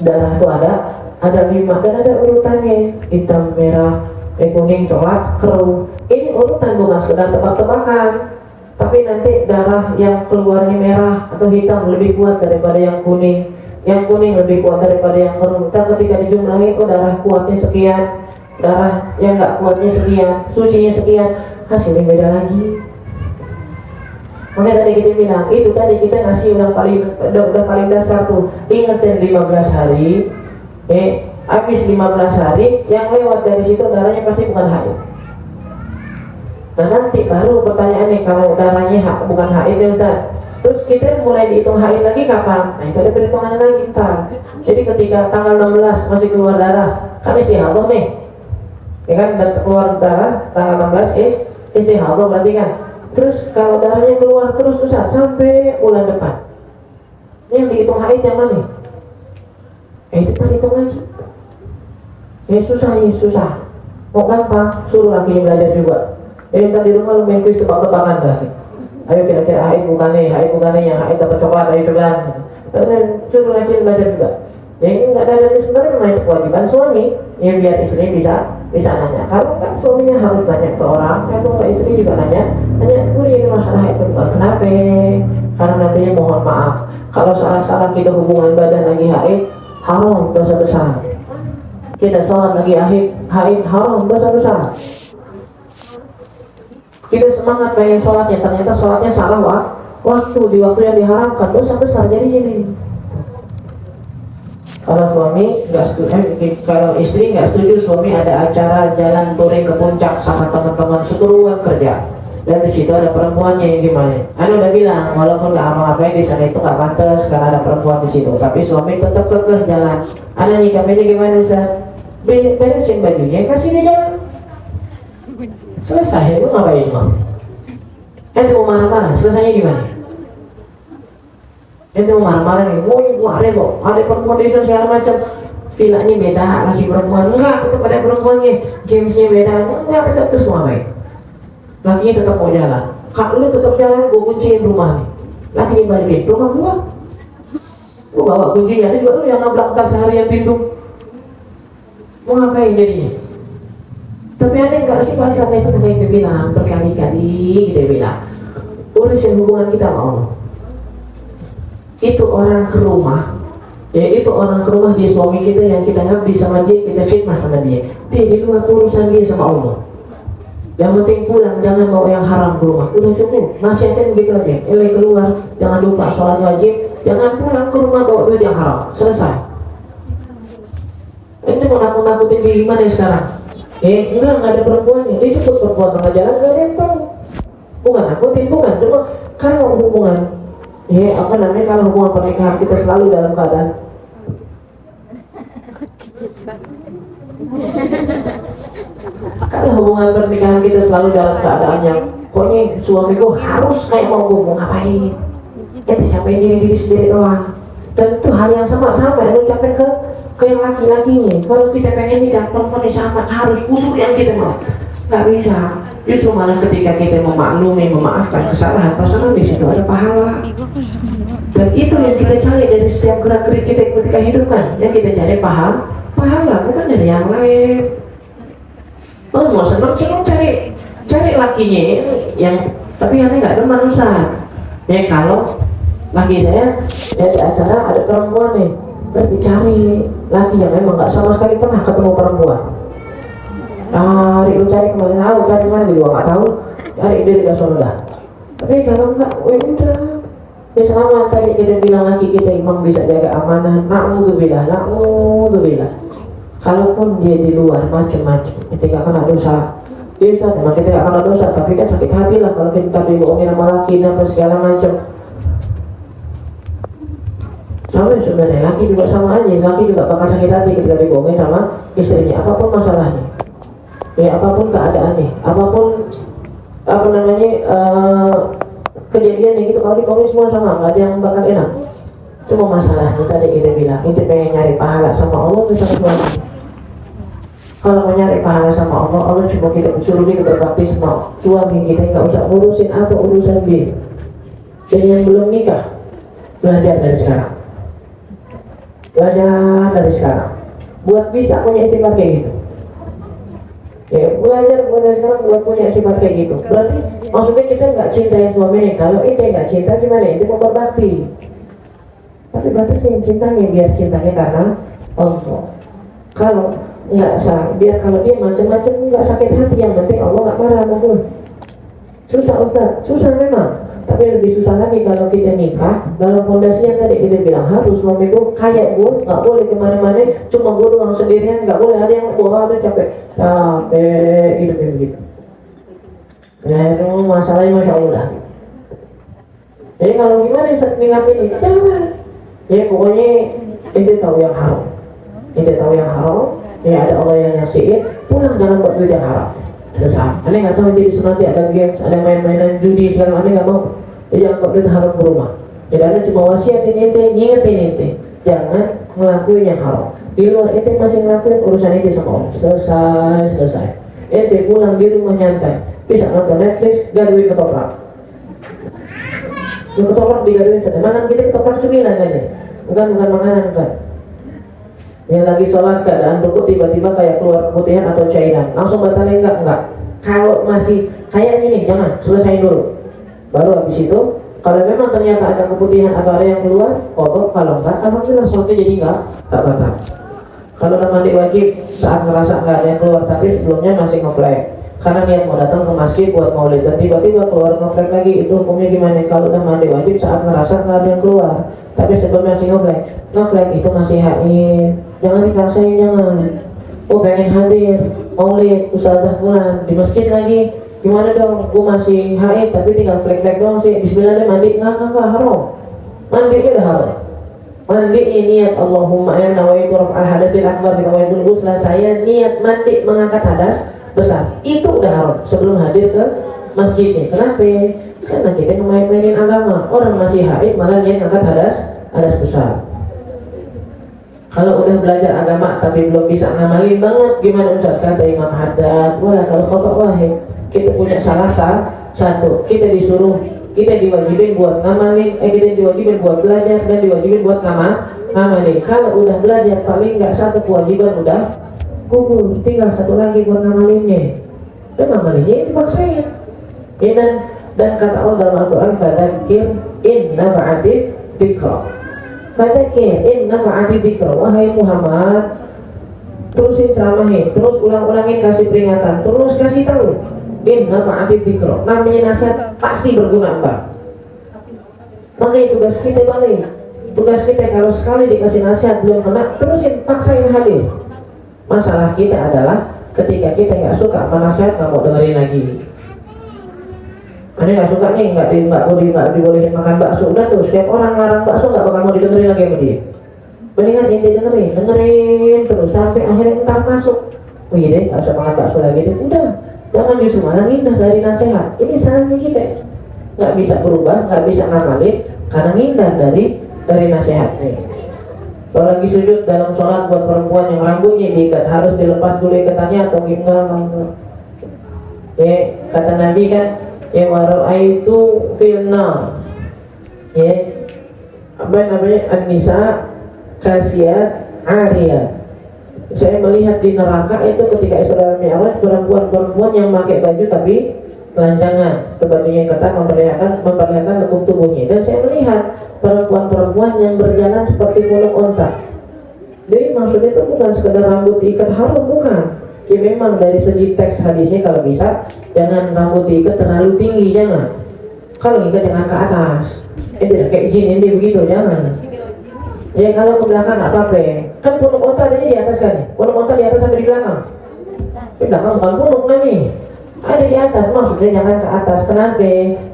darah itu ada 5 dan ada urutannya, hitam, merah, kuning, coklat, keruh. Ini urutan bukan sekedar tebak-tebakan. Tapi nanti darah yang keluarnya merah atau hitam lebih kuat daripada yang kuning. Yang kuning lebih kuat daripada yang keruh. Ntar ketika dijumlahin, darah kuatnya sekian, darah yang nggak kuatnya sekian, sucinya sekian, hasilnya beda lagi. Makanya tadi kita bilang, itu tadi kita ngasih udah paling dasar tuh. Ingetin 15 hari, habis 15 hari, yang lewat dari situ darahnya pasti bukan haid. Nah nanti baru pertanyaannya, kalau darahnya bukan haid ya Ustaz, terus kita mulai dihitung haid lagi kapan? Nah itu ada perhitungannya lagi ntar. Jadi ketika tanggal 16 masih keluar darah, kan istihadah nih, ya kan, dan keluar darah tanggal 16 istihadah berarti kan. Terus kalau darahnya keluar terus Ustaz sampai bulan depan, yang dihitung haid yang mana? Itu kan hitung lagi. Susah. Mau gampang, suruh lakinya belajar juga. Jadi ntar di rumah lu main kuis tebak-tebakan dah. Ayo kira-kira haid bukan nih, yang haid dapat coklat, ayo pegang. Suruh laki belajar juga. Jadi nggak ada sebenarnya memang itu kewajiban suami, ya biar istri bisa nanya. Kalau nggak suaminya harus nanya ke orang, kalau nggak istri juga nanya, ini masalah itu kenapa? Karena nantinya mohon maaf, kalau salah-salah kita hubungan badan lagi haid, haram, dosa besar. Kita sholat lagi haid, haram, dosa besar. Kita semangat pengen sholatnya, ternyata sholatnya salah waktu, di waktu yang diharamkan, dosa besar. Jadi gini, kalau suami nggak setuju, kalau istri nggak setuju suami ada acara jalan touring ke puncak sama teman-teman seteruan kerja, dan di situ ada perempuannya yang gimana? Anu udah bilang walaupun nggak apa-apa di sana itu nggak pantas karena ada perempuan di situ, tapi suami tetap kekeh jalan. Anda nyikapinya gimana Ustaz? Beresin bajunya, kasih dia jalan. Selesai, itu ngapain mah? Ente mau marah-marah, selesainya gimana? Ente mau marah-marah nih, ibu ada perempuan di sana segala macam. Vilanya beda, laki perempuan, enggak, tetap ada perempuannya. Gamesnya beda, enggak, tetap terus ngapain? Lakinya tetap mau jalan. Kalau lu tetap jalan, gue kunciin rumah nih. Laki balikin, rumah gua. Gua bawa kuncinya, ada juga tuh yang nabrak seharian pintu. Mau ngapain jadinya? Tapi ada yang gak sih bahasa saya itu kayak kita bilang berkali-kali kita bilang urusin hubungan kita sama Allah. Itu orang ke rumah, ya itu orang ke rumah dia suami kita yang kita ngabdi sama dia, kita khidmat sama dia. Dia di luar urusan dia sama Allah. Yang penting pulang jangan bawa yang haram ke rumah. Udah cukup, nasihatnya begitu aja. Keluar jangan lupa sholat wajib, jangan pulang ke rumah bawa duit yang haram. Selesai. Ini mau nakut-nakutin di gimana sekarang? Enggak ada perempuannya. Dia ikut perempuan tengah jalan gak ada yang tahu. Bukan nakutin, bukan. Cuma kalau hubungan, kalau hubungan pernikahan kita selalu dalam keadaan kalau hubungan pernikahan kita selalu dalam keadaan yang pokoknya suamiku harus kayak mau ngapain, kita capain diri sendiri doang. Dan itu hal yang sama yang ucapin ke yang laki-lakinya. Kalau kita pengen nikah perempuan sama harus butuh yang kita mau, nggak bisa. Justru malah ketika kita memaklumi, memaafkan kesalahan pasangan, di situ ada pahala. Dan itu yang kita cari dari setiap gerak-gerik kita ketika hidup kan. Yang kita cari pahala bukan dari yang lain. Oh mau seneng cari lakinya yang, tapi aneh nggak demen Ustaz. Ya kalau laki saya di acara ada perempuan nih, berarti cari laki yang memang nggak sama sekali pernah ketemu perempuan. Lu cari kemana tahu, cari mana juga nggak tahu, cari dia di Rasulullah. Tapi kalau nggak, udah. Ya selama tadi kita bilang laki kita memang bisa jaga amanah, na'udzubillah. Kalaupun dia di luar macam-macam, kita nggak kena dosa. Bisa, memang kita nggak kena dosa, tapi kan sakit hati lah kalau kita dibohongin sama laki apa segala macam. Sama sebenarnya laki juga sama aja, laki juga bakal sakit hati ketika dibohongin sama istrinya, apapun masalahnya. Ya apapun keadaannya, apapun kejadiannya gitu, kalau dibohongin semua sama, nggak ada yang bakal enak. Cuma masalahnya tadi kita bilang, kita pengen nyari pahala sama Allah bisa suami. Kalau mau nyari pahala sama Allah, Allah cuma kita suruh kita berbakti sama suami kita, nggak usah urusin apa urusan dia. Dan yang belum nikah, belajar dari sekarang. Buat bisa punya sifat kayak gitu. Ya, belajar dari sekarang buat punya sifat kayak gitu. Berarti maksudnya kita nggak cintai suaminya. Kalau itu nggak cinta gimana? Itu mau berbakti. Tapi berarti sih cintanya biar cintanya karena Allah. Kalau nggak biar kalau dia macam-macam nggak sakit hati, yang penting Allah nggak marah sama gue. Susah Ustaz, susah memang. Tapi lebih susah lagi kalau kita nikah dalam fondasi yang tadi kita bilang, harus suamiku kayak gue, nggak boleh kemana-mana, cuma gue doang sendirian, nggak boleh ada yang bawa, ada capek hidupnya begitu. Nah itu masalahnya Masya Allah. Jadi kalau gimana ngingapin ini, jangan. Ya pokoknya itu tahu yang haram, ya ada Allah yang nyasihin, pulang jangan buat duit yang haram. Selesai. Aneh nggak tahu jadi sunati, ada games, ada main-mainan judi segala, aneh nggak mau. Jangan buat duit haram ke rumah. Jadi ada cuma wasiatin ente, ngingetin ente, jangan ngelakuin yang haram. Di luar ente masih ngelakuin urusan ente sama Allah. Selesai. Ente pulang di rumah nyantai, bisa nonton Netflix, gaduin ketoprak. Ketoprak digaduin sana. Mana kita ketoprak 9 aja. Bukan makanan kan. Yang lagi sholat keadaan rukuk tiba-tiba kayak keluar keputihan atau cairan, langsung batalin enggak. Kalau masih kayak gini jangan, selesai dulu. Baru habis itu kalau memang ternyata ada keputihan atau ada yang keluar, potong. Kalau enggak, alhamdulillah sholatnya jadi enggak batal. Kalau udah mandi wajib saat ngerasa enggak ada yang keluar, tapi sebelumnya masih ngeflag karena niat mau datang ke masjid buat maulid, dan tiba-tiba keluar ngeflag lagi, itu hukumnya gimana? Kalau udah mandi wajib saat ngerasa enggak ada yang keluar, tapi sebelumnya masih ngeflag itu masih haid. Jangan dipaksain, jangan. Oh pengen hadir maulid ustazah pulang di masjid lagi, gimana dong? Gue masih haid tapi tinggal flek-flek doang sih. Bismillah deh mandi, nggak haram. Mandi udah haram. Mandi niat Allahumma inna nawaitu raf'al hadatsil akbar wa nawaitul ghusla, saya niat mandi mengangkat hadas besar. Itu udah haram sebelum hadir ke masjidnya. Kenapa? Karena kita main-mainin agama. Orang masih haid malah dia ngangkat hadas besar. Kalau udah belajar agama tapi belum bisa ngamalin banget, gimana Ustaz? Kata Imam Haddad, wala kalau khotok wahid, kita punya salah satu, kita disuruh kita diwajibin buat ngamalin, kita diwajibin buat belajar dan diwajibin buat ngamalin. Kalau udah belajar paling nggak satu kewajiban udah gugur, tinggal satu lagi buat ngamalinnya. Dan ngamalinnya ini dipaksain. Dan kata Allah dalam Al-Quran, fadzakir in nafa'ati dzikra. Fadzakir in nafa'ati dzikra. Wahai Muhammad, terusin ceramahin, terus ulang-ulangin, kasih peringatan, terus kasih tahu. In nafa'ati dzikra. Namanya nasihat pasti berguna, Pak. Makanya tugas kita balik. Tugas kita kalau sekali dikasih nasihat belum kena, terusin, paksain hadir. Masalah kita adalah ketika kita nggak suka sama nasihat, nggak mau dengerin lagi. Anda nggak suka nih, nggak dibolehin makan bakso, udah tuh setiap orang ngarang bakso nggak bakal mau didengerin lagi sama dia. Mendingan ini dengerin terus sampai akhirnya entar masuk. Oh iya deh, nggak usah makan bakso lagi deh. Udah, jangan justru malah ngindar dari nasihat. Ini salahnya kita, nggak bisa berubah, nggak bisa ngamalin karena ngindar dari nasihatnya. Kalau lagi sujud dalam sholat buat perempuan yang rambutnya diikat, harus dilepas dulu ikatannya atau gimana? Ya, kata Nabi kan, ya waraitu filna, ya apa namanya, an-nisa kasiyat ariyat. Saya melihat di neraka itu ketika Isra Mi'raj, perempuan-perempuan yang pakai baju tapi telanjangan, bajunya ketat, memperlihatkan lekuk tubuhnya. Dan saya melihat perempuan-perempuan yang berjalan seperti punuk onta. Jadi maksudnya itu bukan sekedar rambut diikat harum, bukan. Ya memang dari segi teks hadisnya kalau bisa jangan rambut diikat terlalu tinggi, jangan. Kalau ikat jangan ke atas. Tidak kayak jin ini begitu, jangan. Ya kalau ke belakang nggak apa-apa. Kan punuk onta adanya di atas kan? Punuk onta di atas sampai di belakang. Di belakang bukan punuk nih. Ada di atas, maksudnya jangan ke atas. Kenapa?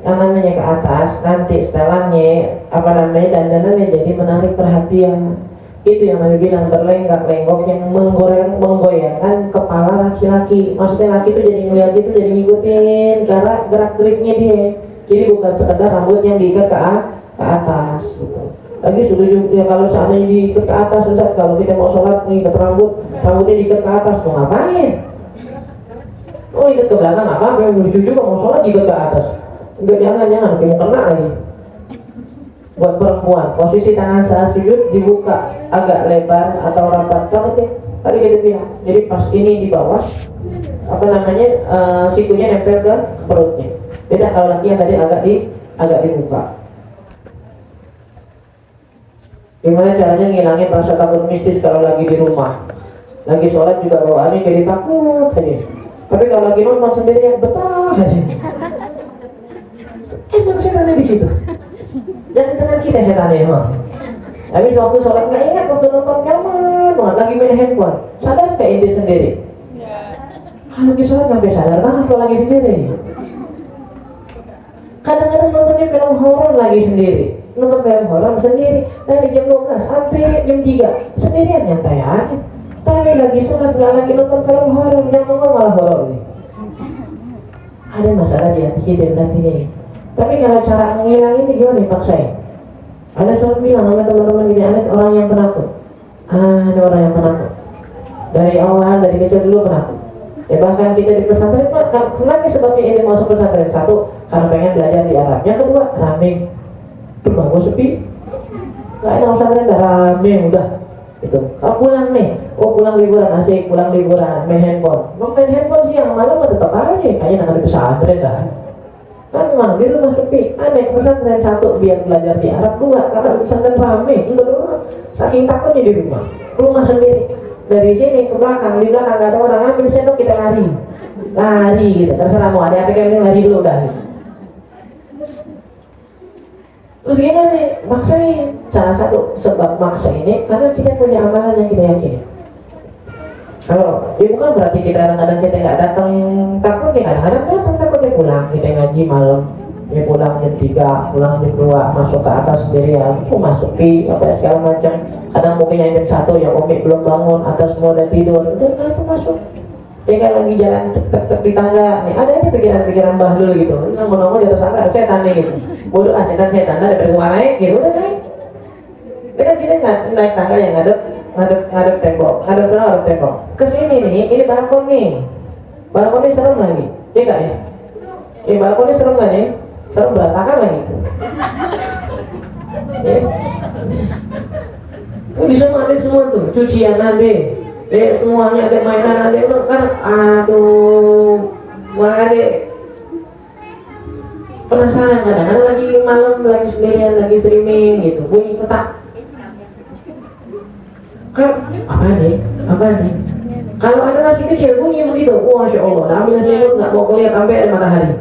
Yang namanya ke atas nanti setelannya apa namanya dandanannya jadi menarik perhatian. Itu yang Nabi bilang berlenggak-lenggok yang menggoyangkan kepala laki-laki. Maksudnya laki itu jadi ngeliat itu, jadi ngikutin gerak-geriknya dia. Jadi bukan sekedar rambut yang diikat ke atas gitu. Lagi setuju ya kalau seandainya diikat ke atas, Ustaz, kalau kita mau sholat ngikat rambutnya diikat ke atas, mau ngapain? Oh ikat ke belakang apa? Yang lucu juga mau sholat ikat ke atas. Enggak, jangan, kamu kena lagi. Buat perempuan, posisi tangan saat sujud dibuka agak lebar atau rapat banget ya. Tadi kita bilang, jadi pas ini di bawah, apa namanya, sikunya nempel ke perutnya. Beda kalau laki yang tadi agak dibuka. Gimana caranya ngilangin rasa takut mistis kalau lagi di rumah? Lagi sholat juga bawaannya jadi takut aja. Tapi kalau lagi nonton sendirian betah aja. Emang setannya di situ. Jangan dengan kita setannya emang. Tapi waktu sholat nggak ingat, waktu nonton nyaman banget, lagi main handphone. Sadar nggak ide sendiri? Kalau lagi sholat nggak sadar banget kalau lagi sendiri. Kadang-kadang nontonnya film horor lagi sendiri. Nonton film horor sendiri dari jam 12 sampai jam 3 sendirian nyantai aja. Tapi lagi sholat nggak lagi nonton film horor, yang nonton malah horor nih. Ada masalah di hati kita berarti nih. Tapi kalau cara ngilangin ini gimana dipaksain? Ada selalu bilang sama teman-teman ini, ada orang yang penakut. Ada orang yang penakut. Dari awal, dari kecil dulu penakut. Ya bahkan kita di pesantren, kenapa sebabnya ini masuk pesantren? Satu, karena pengen belajar di Arab. Yang kedua, rame. Rumah gue sepi. Gak enak pesantren, udah rame, udah. Itu. Kalau pulang nih, pulang liburan, asik, pulang liburan, main handphone. Main handphone siang malam tetap aja, kayaknya nggak ada pesantren dah. Kan memang di rumah sepi. Aneh, pesantren satu biar belajar di Arab, dua karena pesantren rame, dua saking takutnya di rumah sendiri. Dari sini ke belakang, di belakang nggak ada orang, ambil sendok kita lari gitu. Terserah mau ada apa yang lari dulu udah. Terus gimana nih? Maksain. Salah satu sebab maksa ini karena kita punya amalan yang kita yakini. Kalau ya bukan berarti kita kadang-kadang kita nggak datang takut, ya kadang-kadang datang takutnya pulang kita ngaji malam, ya pulang jam 3, pulang jam 2, masuk ke atas sendirian, masuk pi apa segala macam. Kadang mungkin jam 1 yang umi belum bangun, atas semua udah tidur, udah nggak masuk. Ya kan lagi jalan tek di tangga, nih ada aja pikiran-pikiran bahlul gitu. Nongol-nongol di atas tangga, setan nih gitu. Bodoh setan ada pergi naik, gitu udah naik. Ya kan kita nggak naik tangga yang ngadep tembok, ngadep tembok. Kesini nih, ini balkon nih serem lagi, ya nggak ya? Ini balkon ini serem nggak nih? sekarang berantakan lagi. Ya. Di semua ada semua tuh, cucian ada, semuanya ada, mainan ada, kan aduh, wah ada. Penasaran kadang-kadang lagi malam, lagi sendirian, lagi streaming gitu, bunyi petak. Kan apa nih? Kalau ada nasi kecil bunyi begitu, wah masya Allah, nah, ambil nasi itu nggak mau kelihatan sampai ada matahari.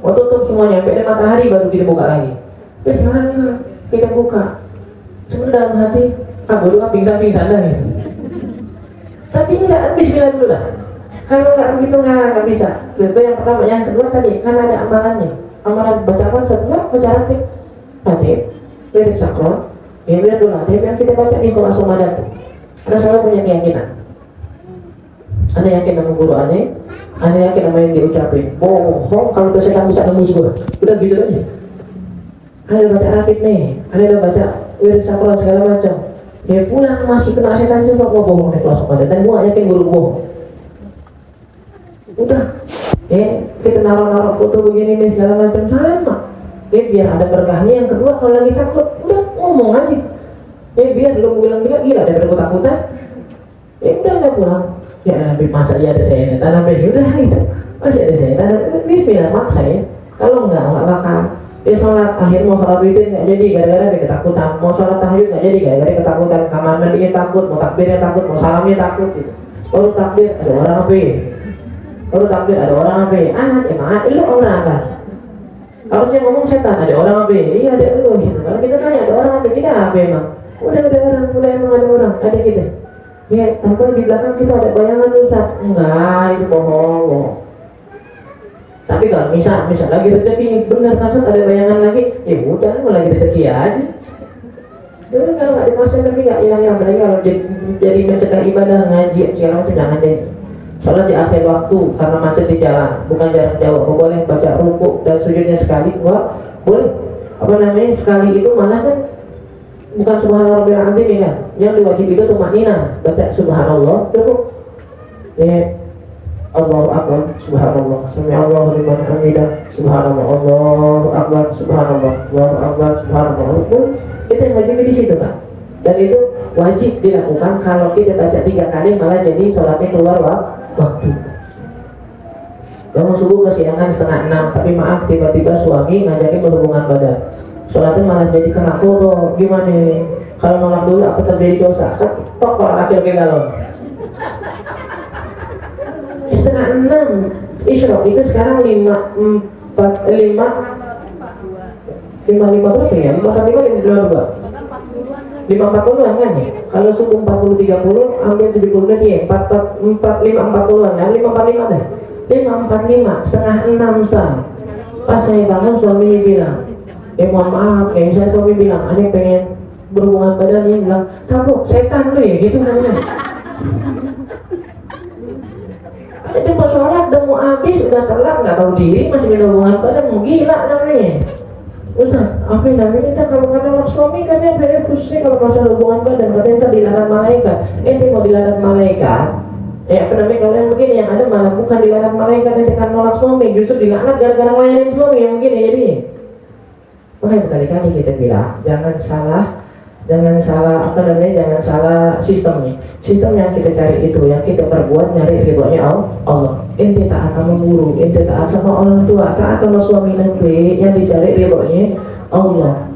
Mau tutup semuanya sampai ada matahari baru kita buka lagi. Terus sekarang kita buka, sebenarnya dalam hati, bodoh pingsan-pingsan dah gitu. Tapi enggak, bismillah dulu lah. Kalau enggak begitu enggak bisa. Itu yang pertama, yang kedua tadi kan ada amalannya. Amalan bacaan setelah baca ratib, lirik sakron, ya biar dulu ratib yang kita baca di kelas Ramadan. Ada selalu punya keyakinan. Ada yakin sama guru aneh, ada yakin sama yang diucapin. Bohong kalau dosa bisa ngemis gue. Udah gitu aja. Ada baca ratib nih, ada baca lirik sakron segala macam. Dia pulang masih kena setan juga, mau bohong di kelas Ramadan. Dan gue yakin guru bohong. Udah, kita naruh foto begini nih segala macam sama. Biar ada berkahnya. Yang kedua kalau lagi takut, udah ngomong aja. Biar lu bilang gila daripada gue takutan. Udah nggak pulang. Ya Nabi masa ya ada saya dan Nabi udah itu masih ada saya dan bismillah maksa ya. Kalau nggak bakal. Dia sholat akhir mau sholat witir nggak jadi gara-gara dia ketakutan. Mau sholat tahajud nggak jadi gara-gara ketakutan. Kamar mandinya takut, mau takbirnya takut, mau salamnya takut gitu. Baru takbir ada orang apa? Baru takbir ada orang apa? Emang lu orang kan? Kalau saya ngomong setan ada orang apa? Iya ada lu gitu. Kalau kita tanya ada orang apa? Kita apa emang? Udah orang, udah emang ada orang, ada kita. Ya, tanpa di belakang kita ada bayangan Ustaz. Enggak, itu bohong. Tapi kalau misal lagi rezeki benar kan Ustaz, ada bayangan lagi, ya udah lagi rezeki aja. Jadi kalau nggak dipasang tapi nggak hilang apalagi kalau jadi mencegah ibadah ngaji segala macam jangan deh. Sholat di akhir waktu karena macet di jalan, bukan jarak jauh. Boleh baca rukuk dan sujudnya sekali, enggak boleh. Sekali itu malah kan bukan subhanallah rabbil azim kan. Yang diwajib itu tumanina, baca subhanallah cukup. Allahu akbar subhanallah, sami Allahu liman hamidah, subhanallah, Allahu akbar subhanallah, Allahu akbar subhanallah. Itu yang wajib di situ kan. Dan itu wajib dilakukan. Kalau kita baca 3 kali malah jadi sholatnya keluar waktu. Bangun subuh kesiangan 5:30, tapi maaf tiba-tiba suami ngajakin berhubungan badan. Sholatnya malah jadi kena foto. Gimana nih? Kalau nolak dulu apa terjadi dosa? Kan tok kalau laki lebih galon. 5:30 Isyraq itu sekarang 5 berapa ya? 5:40an kan ya? Kalau subuh 40-30 ambil 70 menit ya 5:40an ya 5:45 dah 5:45 5:30 Ustaz. Pas saya bangun suami bilang mohon maaf saya suami bilang aneh pengen berhubungan badan. Dia bilang tabuk setan lu ya gitu namanya. Itu pas sholat udah mau habis udah telat nggak tahu diri masih minta hubungan badan mau gila namanya. Ustaz, apa namanya kita kalau kata suami katanya beda khususnya kalau masalah hubungan badan katanya kita dilarang malaikat. Mau dilarang malaikat. Apa namanya kalian begini yang ada malah bukan dilarang malaikat yang tekan nolak suami, justru dilaknat gara-gara ngelayanin suami yang begini jadi. Makanya berkali-kali kita bilang jangan salah jangan salah sistemnya. Sistem yang kita cari itu yang kita perbuat nyari ridhonya Allah. Ente taat sama guru, ente taat sama orang tua, taat sama suami nanti yang dicari ridhonya Allah.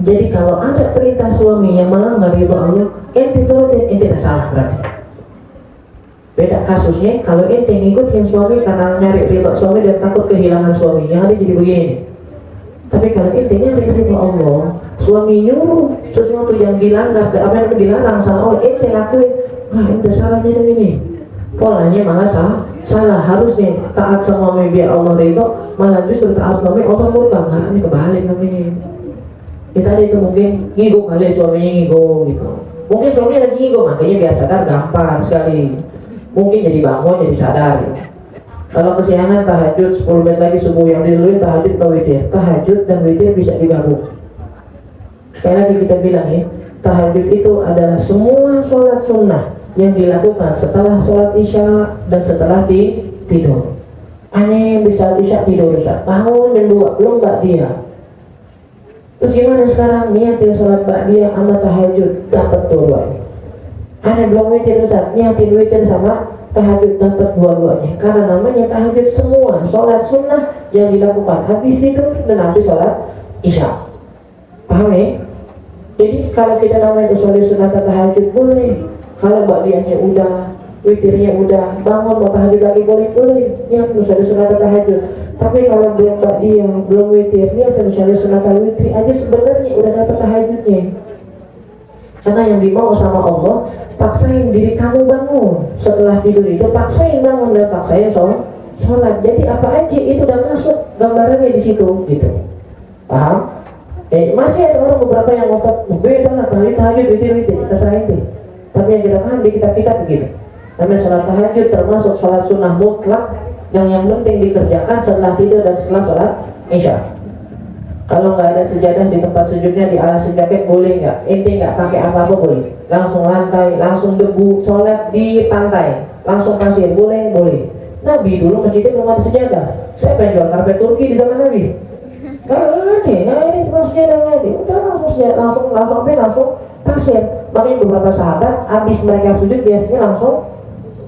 Jadi kalau ada perintah suami yang melanggar ridho Allah, ente turutin, ente tak salah berarti. Beda kasusnya kalau ente ngikutin suami karena nyari ridho suami dan takut kehilangan suami, yang ada jadi begini. Tapi kalau intinya ridho Allah, suami nyuruh sesuatu yang dilanggar, apa yang dilarang sama Allah, ente lakuin, ente salahnya ini. Polanya malah salah. Harusnya taat sama suami biar Allah ridho, malah justru taat suami Allah murka. Ini kebalik namanya. Kita itu mungkin ngigo kali suaminya ngigo gitu. Mungkin suaminya lagi ngigo, makanya biar sadar gampang sekali. Mungkin jadi bangun jadi sadar. Kalau kesiangan tahajud 10 menit lagi subuh yang diduluin tahajud atau witir. Tahajud dan witir bisa digabung. Sekali lagi kita bilang ya, tahajud itu adalah semua sholat sunnah yang dilakukan setelah sholat isya dan setelah tidur. Aneh bisa tidur Ustaz, bangun jam 2 belum dia. Terus gimana sekarang? Niatin sholat ba'diyah sama tahajud, dapat dua-duanya. Aneh belum witir Ustaz, niatin witir sama tahajud, dapat dua-duanya. Karena namanya tahajud semua sholat sunnah yang dilakukan habis tidur dan habis sholat isya. Paham ya? Jadi kalau kita namanya sholat sunnah tahajud boleh. Kalau ba'diyahnya udah, witirnya udah, bangun mau tahajud lagi boleh. Niat sholat sunnah tahajud. Tapi kalau belum ba'diyah, belum witir, niat sholat sunnah witri aja sebenarnya udah dapat tahajudnya. Karena yang dimau sama Allah, paksain diri kamu bangun setelah tidur itu, paksain bangun dan paksain sholat. Jadi apa aja itu udah masuk gambarannya di situ, gitu. Paham? Masih ada orang beberapa yang ngotot beda lah tahajud witir kita itu. Tapi yang kita paham di kitab-kitab begitu. Namanya sholat tahajud termasuk sholat sunnah mutlak yang penting dikerjakan setelah tidur dan setelah sholat isya. Kalau nggak ada sejadah di tempat sujudnya, di alas jaket boleh nggak? Ente nggak pakai apa-apa boleh. Langsung lantai, langsung debu, sholat di pantai, langsung pasir boleh. Nabi dulu masjidnya belum ada sejadah. Saya pengen jual karpet Turki di zaman Nabi. Nggak ini sejadah nggak ada. Udah langsung sejadah, langsung pasir. Makanya beberapa sahabat habis mereka sujud biasanya langsung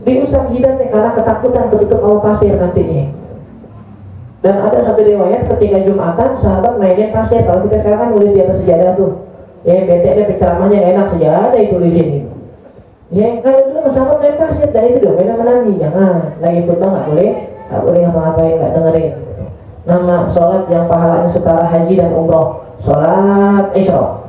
diusap jidatnya karena ketakutan tertutup sama pasir nantinya. Dan ada satu riwayat ketika Jumatan sahabat mainnya pasir. Kalau kita sekarang kan nulis di atas sejadah tuh. Ya bete ada penceramahnya nggak enak, sejadah ditulisin gitu. Ya kalau dulu sahabat main pasir dan itu dong sama Nabi. Jangan lagi khutbah nggak boleh ngapa-ngapain, nggak dengerin. Nama sholat yang pahalanya setara haji dan umroh, sholat isya.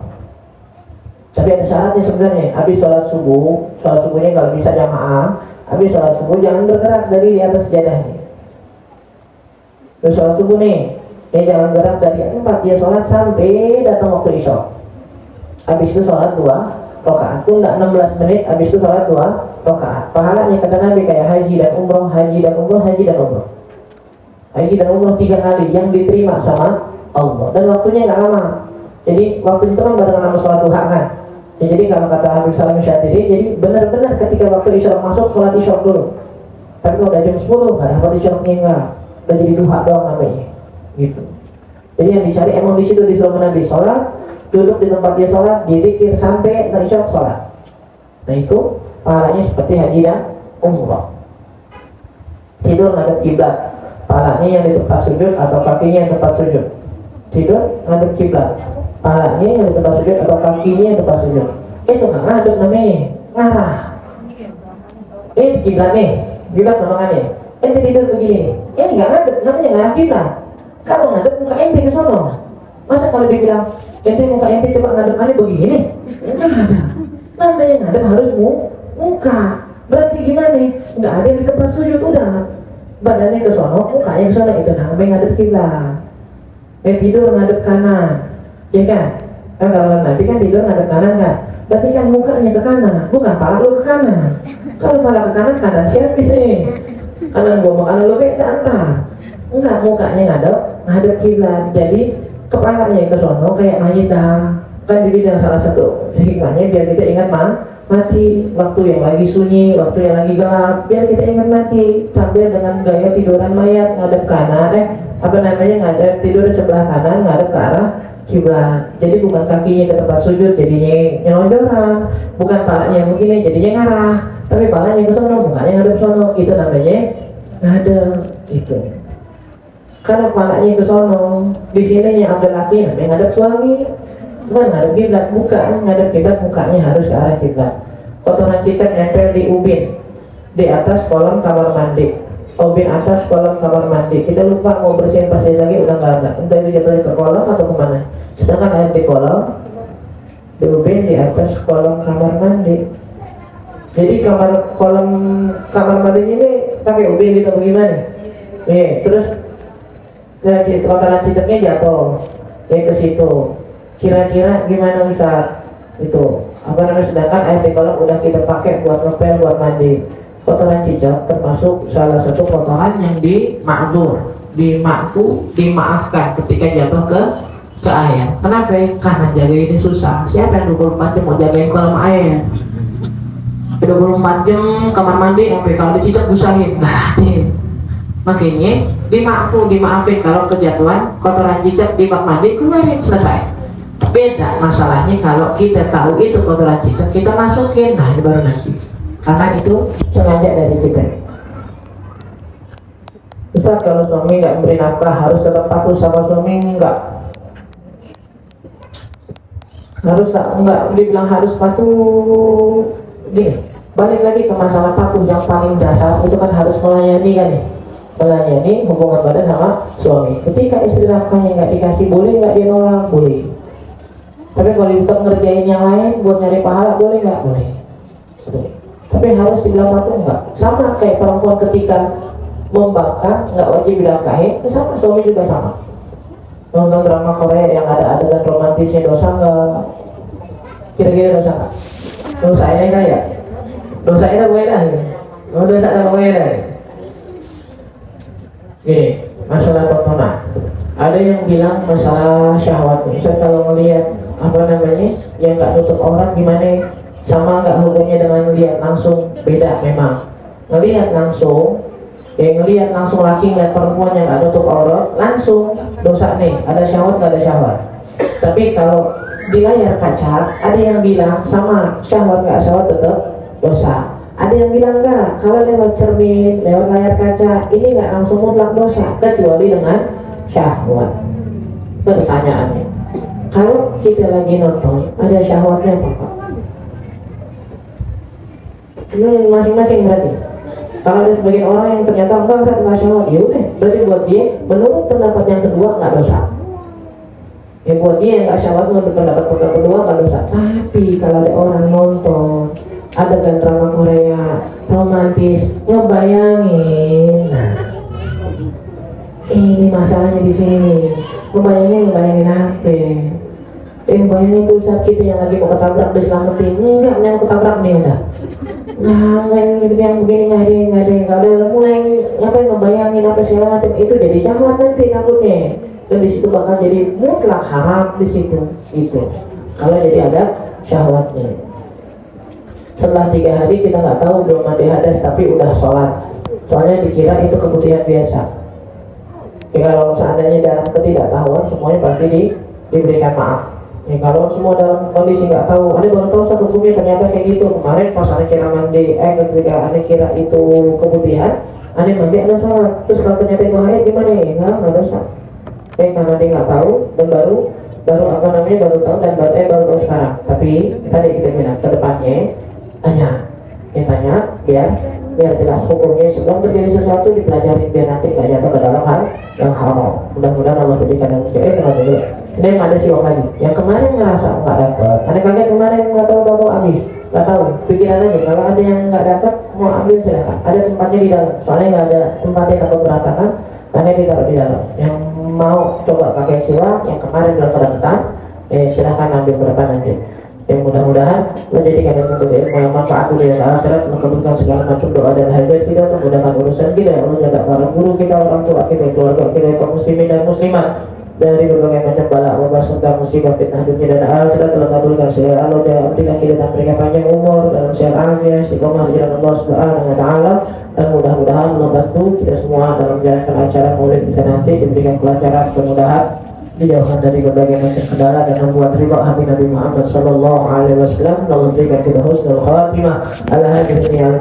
Tapi ada syaratnya sebenarnya. Habis sholat subuhnya kalau bisa jamaah. Habis sholat subuh jangan bergerak dari di atas sejadahnya. Terus sholat subuh nih, dia jangan gerak dari tempat dia sholat sampai datang waktu isya. Habis itu sholat 2 rakaat. Pun nggak 16 menit. Habis itu sholat 2 rakaat. Pahalanya kata Nabi kayak haji dan umroh. Haji dan umroh 3 kali yang diterima sama Allah. Dan waktunya nggak lama. Jadi waktu itu kan barengan sama sholat duha kan. Ya, jadi kalau kata Habib Salam Syatiri, jadi benar-benar ketika waktu isya masuk sholat isya dulu. Tapi kalau udah jam 10 nggak dapat isyraknya, enggak, udah jadi duha doang namanya, gitu. Jadi yang dicari emang di situ disuruh Nabi sholat, duduk di tempat dia sholat, dipikir sampai isya sholat. Nah itu pahalanya seperti haji dan umrah. Tidur ngadep kiblat, pahalanya yang di tempat sujud atau kakinya yang tempat sujud. Tidur ngadep kiblat, pahalanya yang di tempat sujud atau kakinya yang tempat sujud. Itu nggak ngadep namanya, ngarah. Ini kiblat nih, kiblat sama kan ya. Ente tidur begini nih, ini nggak ngadep, namanya ngarah kiblat. Kalau ngadep muka ente ke sono. Masa kalau dibilang ente muka ente coba ngadep aneh begini, nggak ada. Namanya ngadep harus muka. Berarti gimana? Nggak ada yang di tempat sujud, udah badannya ke sono, mukanya ke sono, itu namanya ngadep kiblat. Tidur ngadep kanan, ya kan? Kan kalau Nabi kan tidur ngadep kanan kan? Berarti kan mukanya ke kanan, bukan pala lu ke kanan. Kalau pala ke kanan siapa nih? Kanan gua mau kanan lu beda entar. Enggak, mukanya ngadep kiblat. Jadi kepalanya ke sono kayak mayit dah. Kan dibilang salah satu hikmahnya biar kita ingat mati waktu yang lagi sunyi, waktu yang lagi gelap, biar kita ingat mati sambil dengan gaya tiduran mayat ngadep kanan, ngadep tidur di sebelah kanan ngadep ke arah kiblat. Jadi bukan kakinya ke tempat sujud jadinya nyelonjoran, bukan palanya begini jadinya ngarah, tapi palanya ke sono, mukanya ngadep sono, itu namanya ngadep itu. Karena palanya ke sono, di sini yang ada laki namanya ngadep suami. Bukan ngadep kiblat, bukan ngadep kiblat, mukanya harus ke arah kiblat. Kotoran cicak nempel di ubin di atas kolam kamar mandi, ubin atas kolam kamar mandi. Kita lupa mau bersihin pasir lagi, udah nggak ada. Entah itu jatuhnya ke kolam atau kemana. Sedangkan air di kolam, di ubin di atas kolam kamar mandi. Jadi kolam kamar mandi ini pakai ubin gitu bagaimana? Terus kotoran cicaknya jatuh ke situ. Kira-kira gimana Ustaz? Itu sedangkan air di kolam udah kita pakai buat ngepel, buat mandi. Kotoran cicak termasuk salah satu kotoran yang dimaafkan ketika jatuh ke air. Kenapa? Karena jaga ini susah. Siapa yang 24 jam mau jagain kolam air? 24 jam kamar mandi sampai kalau dicicak busahin. Nggak ada. Makanya dimaafin kalau kejatuhan kotoran cicak di bak mandi, keluarin, selesai. Beda masalahnya kalau kita tahu itu kotoran cicak, kita masukin, nah ini baru najis, karena itu sengaja dari kita. Ustaz, kalau suami nggak memberi nafkah harus tetap patuh sama suami? Enggak. Harus enggak dibilang harus patuh. Gini, balik lagi ke masalah patuh yang paling dasar itu kan harus melayani kan ya. Melayani hubungan badan sama suami. Ketika istri nafkahnya nggak dikasih, boleh nggak dia nolak? Boleh. Tapi kalau tetap ngerjain yang lain buat nyari pahala, boleh nggak? Boleh. Tapi harus dibilang patuh enggak? Sama kayak perempuan ketika membangkang nggak wajib dinafkahin, sama suami juga sama. Nonton drama Korea yang ada adegan romantisnya dosa nggak? Kira-kira dosa nggak? Dosa ini kan ya? Dosa ini boleh dah. Dosa ini boleh dah. Gini, masalah tontonan. Ada yang bilang masalah syahwat. Misal kalau melihat yang nggak nutup aurat gimana? Sama nggak hukumnya dengan lihat langsung? Beda memang. Ngelihat langsung, ngelihat langsung laki ngeliat perempuan yang nggak nutup aurat langsung dosa nih. Ada syahwat nggak ada syahwat. Tapi kalau di layar kaca ada yang bilang sama, syahwat nggak syahwat tetap dosa. Ada yang bilang enggak, kalau lewat cermin, lewat layar kaca, ini nggak langsung mutlak dosa, kecuali dengan syahwat. Pertanyaannya, kalau kita lagi nonton, ada syahwatnya apa Pak? Ini masing-masing berarti. Kalau ada sebagian orang yang ternyata enggak syahwat, ya udah, berarti buat dia, menurut pendapat yang kedua nggak dosa. Ya buat dia yang nggak syahwat, menurut pendapat kedua nggak dosa. Tapi kalau ada orang nonton adegan drama Korea romantis, ngebayangin, nah, ini masalahnya di sini. Ngebayangin apa? Ngebayangin tuh saat kita yang lagi mau ketabrak diselamatin, enggak yang ketabrak nih ada. Nah, yang begini nggak ada, mulai ngapain ngebayangin apa segala macam, itu jadi syahwat nanti takutnya, dan di situ bakal jadi mutlak haram di situ itu. Kalau jadi ada syahwatnya. Setelah 3 hari kita nggak tahu belum mandi hadas tapi udah sholat, soalnya dikira itu keputihan biasa. Ya, kalau seandainya dalam ketidaktahuan semuanya pasti diberikan maaf. Ya, kalau semua dalam kondisi nggak tahu, ada baru tahu satu hukumnya ternyata kayak gitu. Kemarin pas ane kira mandi, ketika ane kira itu keputihan, ane mandi ada sholat. Terus kalau ternyata itu haid gimana ya? Nggak dosa. Karena dia nggak tahu dan baru tahu dan baru tahu sekarang. Tapi tadi kita bilang ke depannya tanya biar jelas hukumnya. Sebelum terjadi sesuatu dipelajari biar nanti nggak jatuh ke dalam hal yang haram. Mudah-mudahan Allah berikan yang dulu. Ini yang ada siwak lagi. Yang kemarin ngerasa nggak dapat. Ada kaget kemarin nggak tahu habis. Nggak tahu. Pikiran aja. Kalau ada yang nggak dapat mau ambil silahkan. Ada tempatnya di dalam. Soalnya nggak ada tempatnya takut berantakan. Tanya ditaruh di dalam. Yang mau coba pakai siwak yang kemarin belum kedapatan, silahkan ambil ke depan nanti. Yang mudah-mudahan menjadikan ilmu ilmu yang manfaat dunia dan akhirat, mengabulkan segala macam doa dan hajat kita, memudahkan urusan kita, menjaga para guru kita, orang tua kita, keluarga kita, kaum muslimin dan muslimat dari berbagai macam bala, wabah serta musibah fitnah dunia dan akhirat. Telah kabulkan segala Allah dan berikan kita dan mereka panjang umur dalam sehat afiat, istiqomah di jalan Allah Subhanahu wa taala, dan mudah-mudahan Allah bantu kita semua dalam menjalankan acara maulid kita nanti, diberikan kelancaran, kemudahan, dijauhkan dari berbagai macam kendala dan membuat riba hati Nabi Muhammad sallallahu alaihi wasallam. Allah berikan kita husnul khatimah. Al-Fatihah.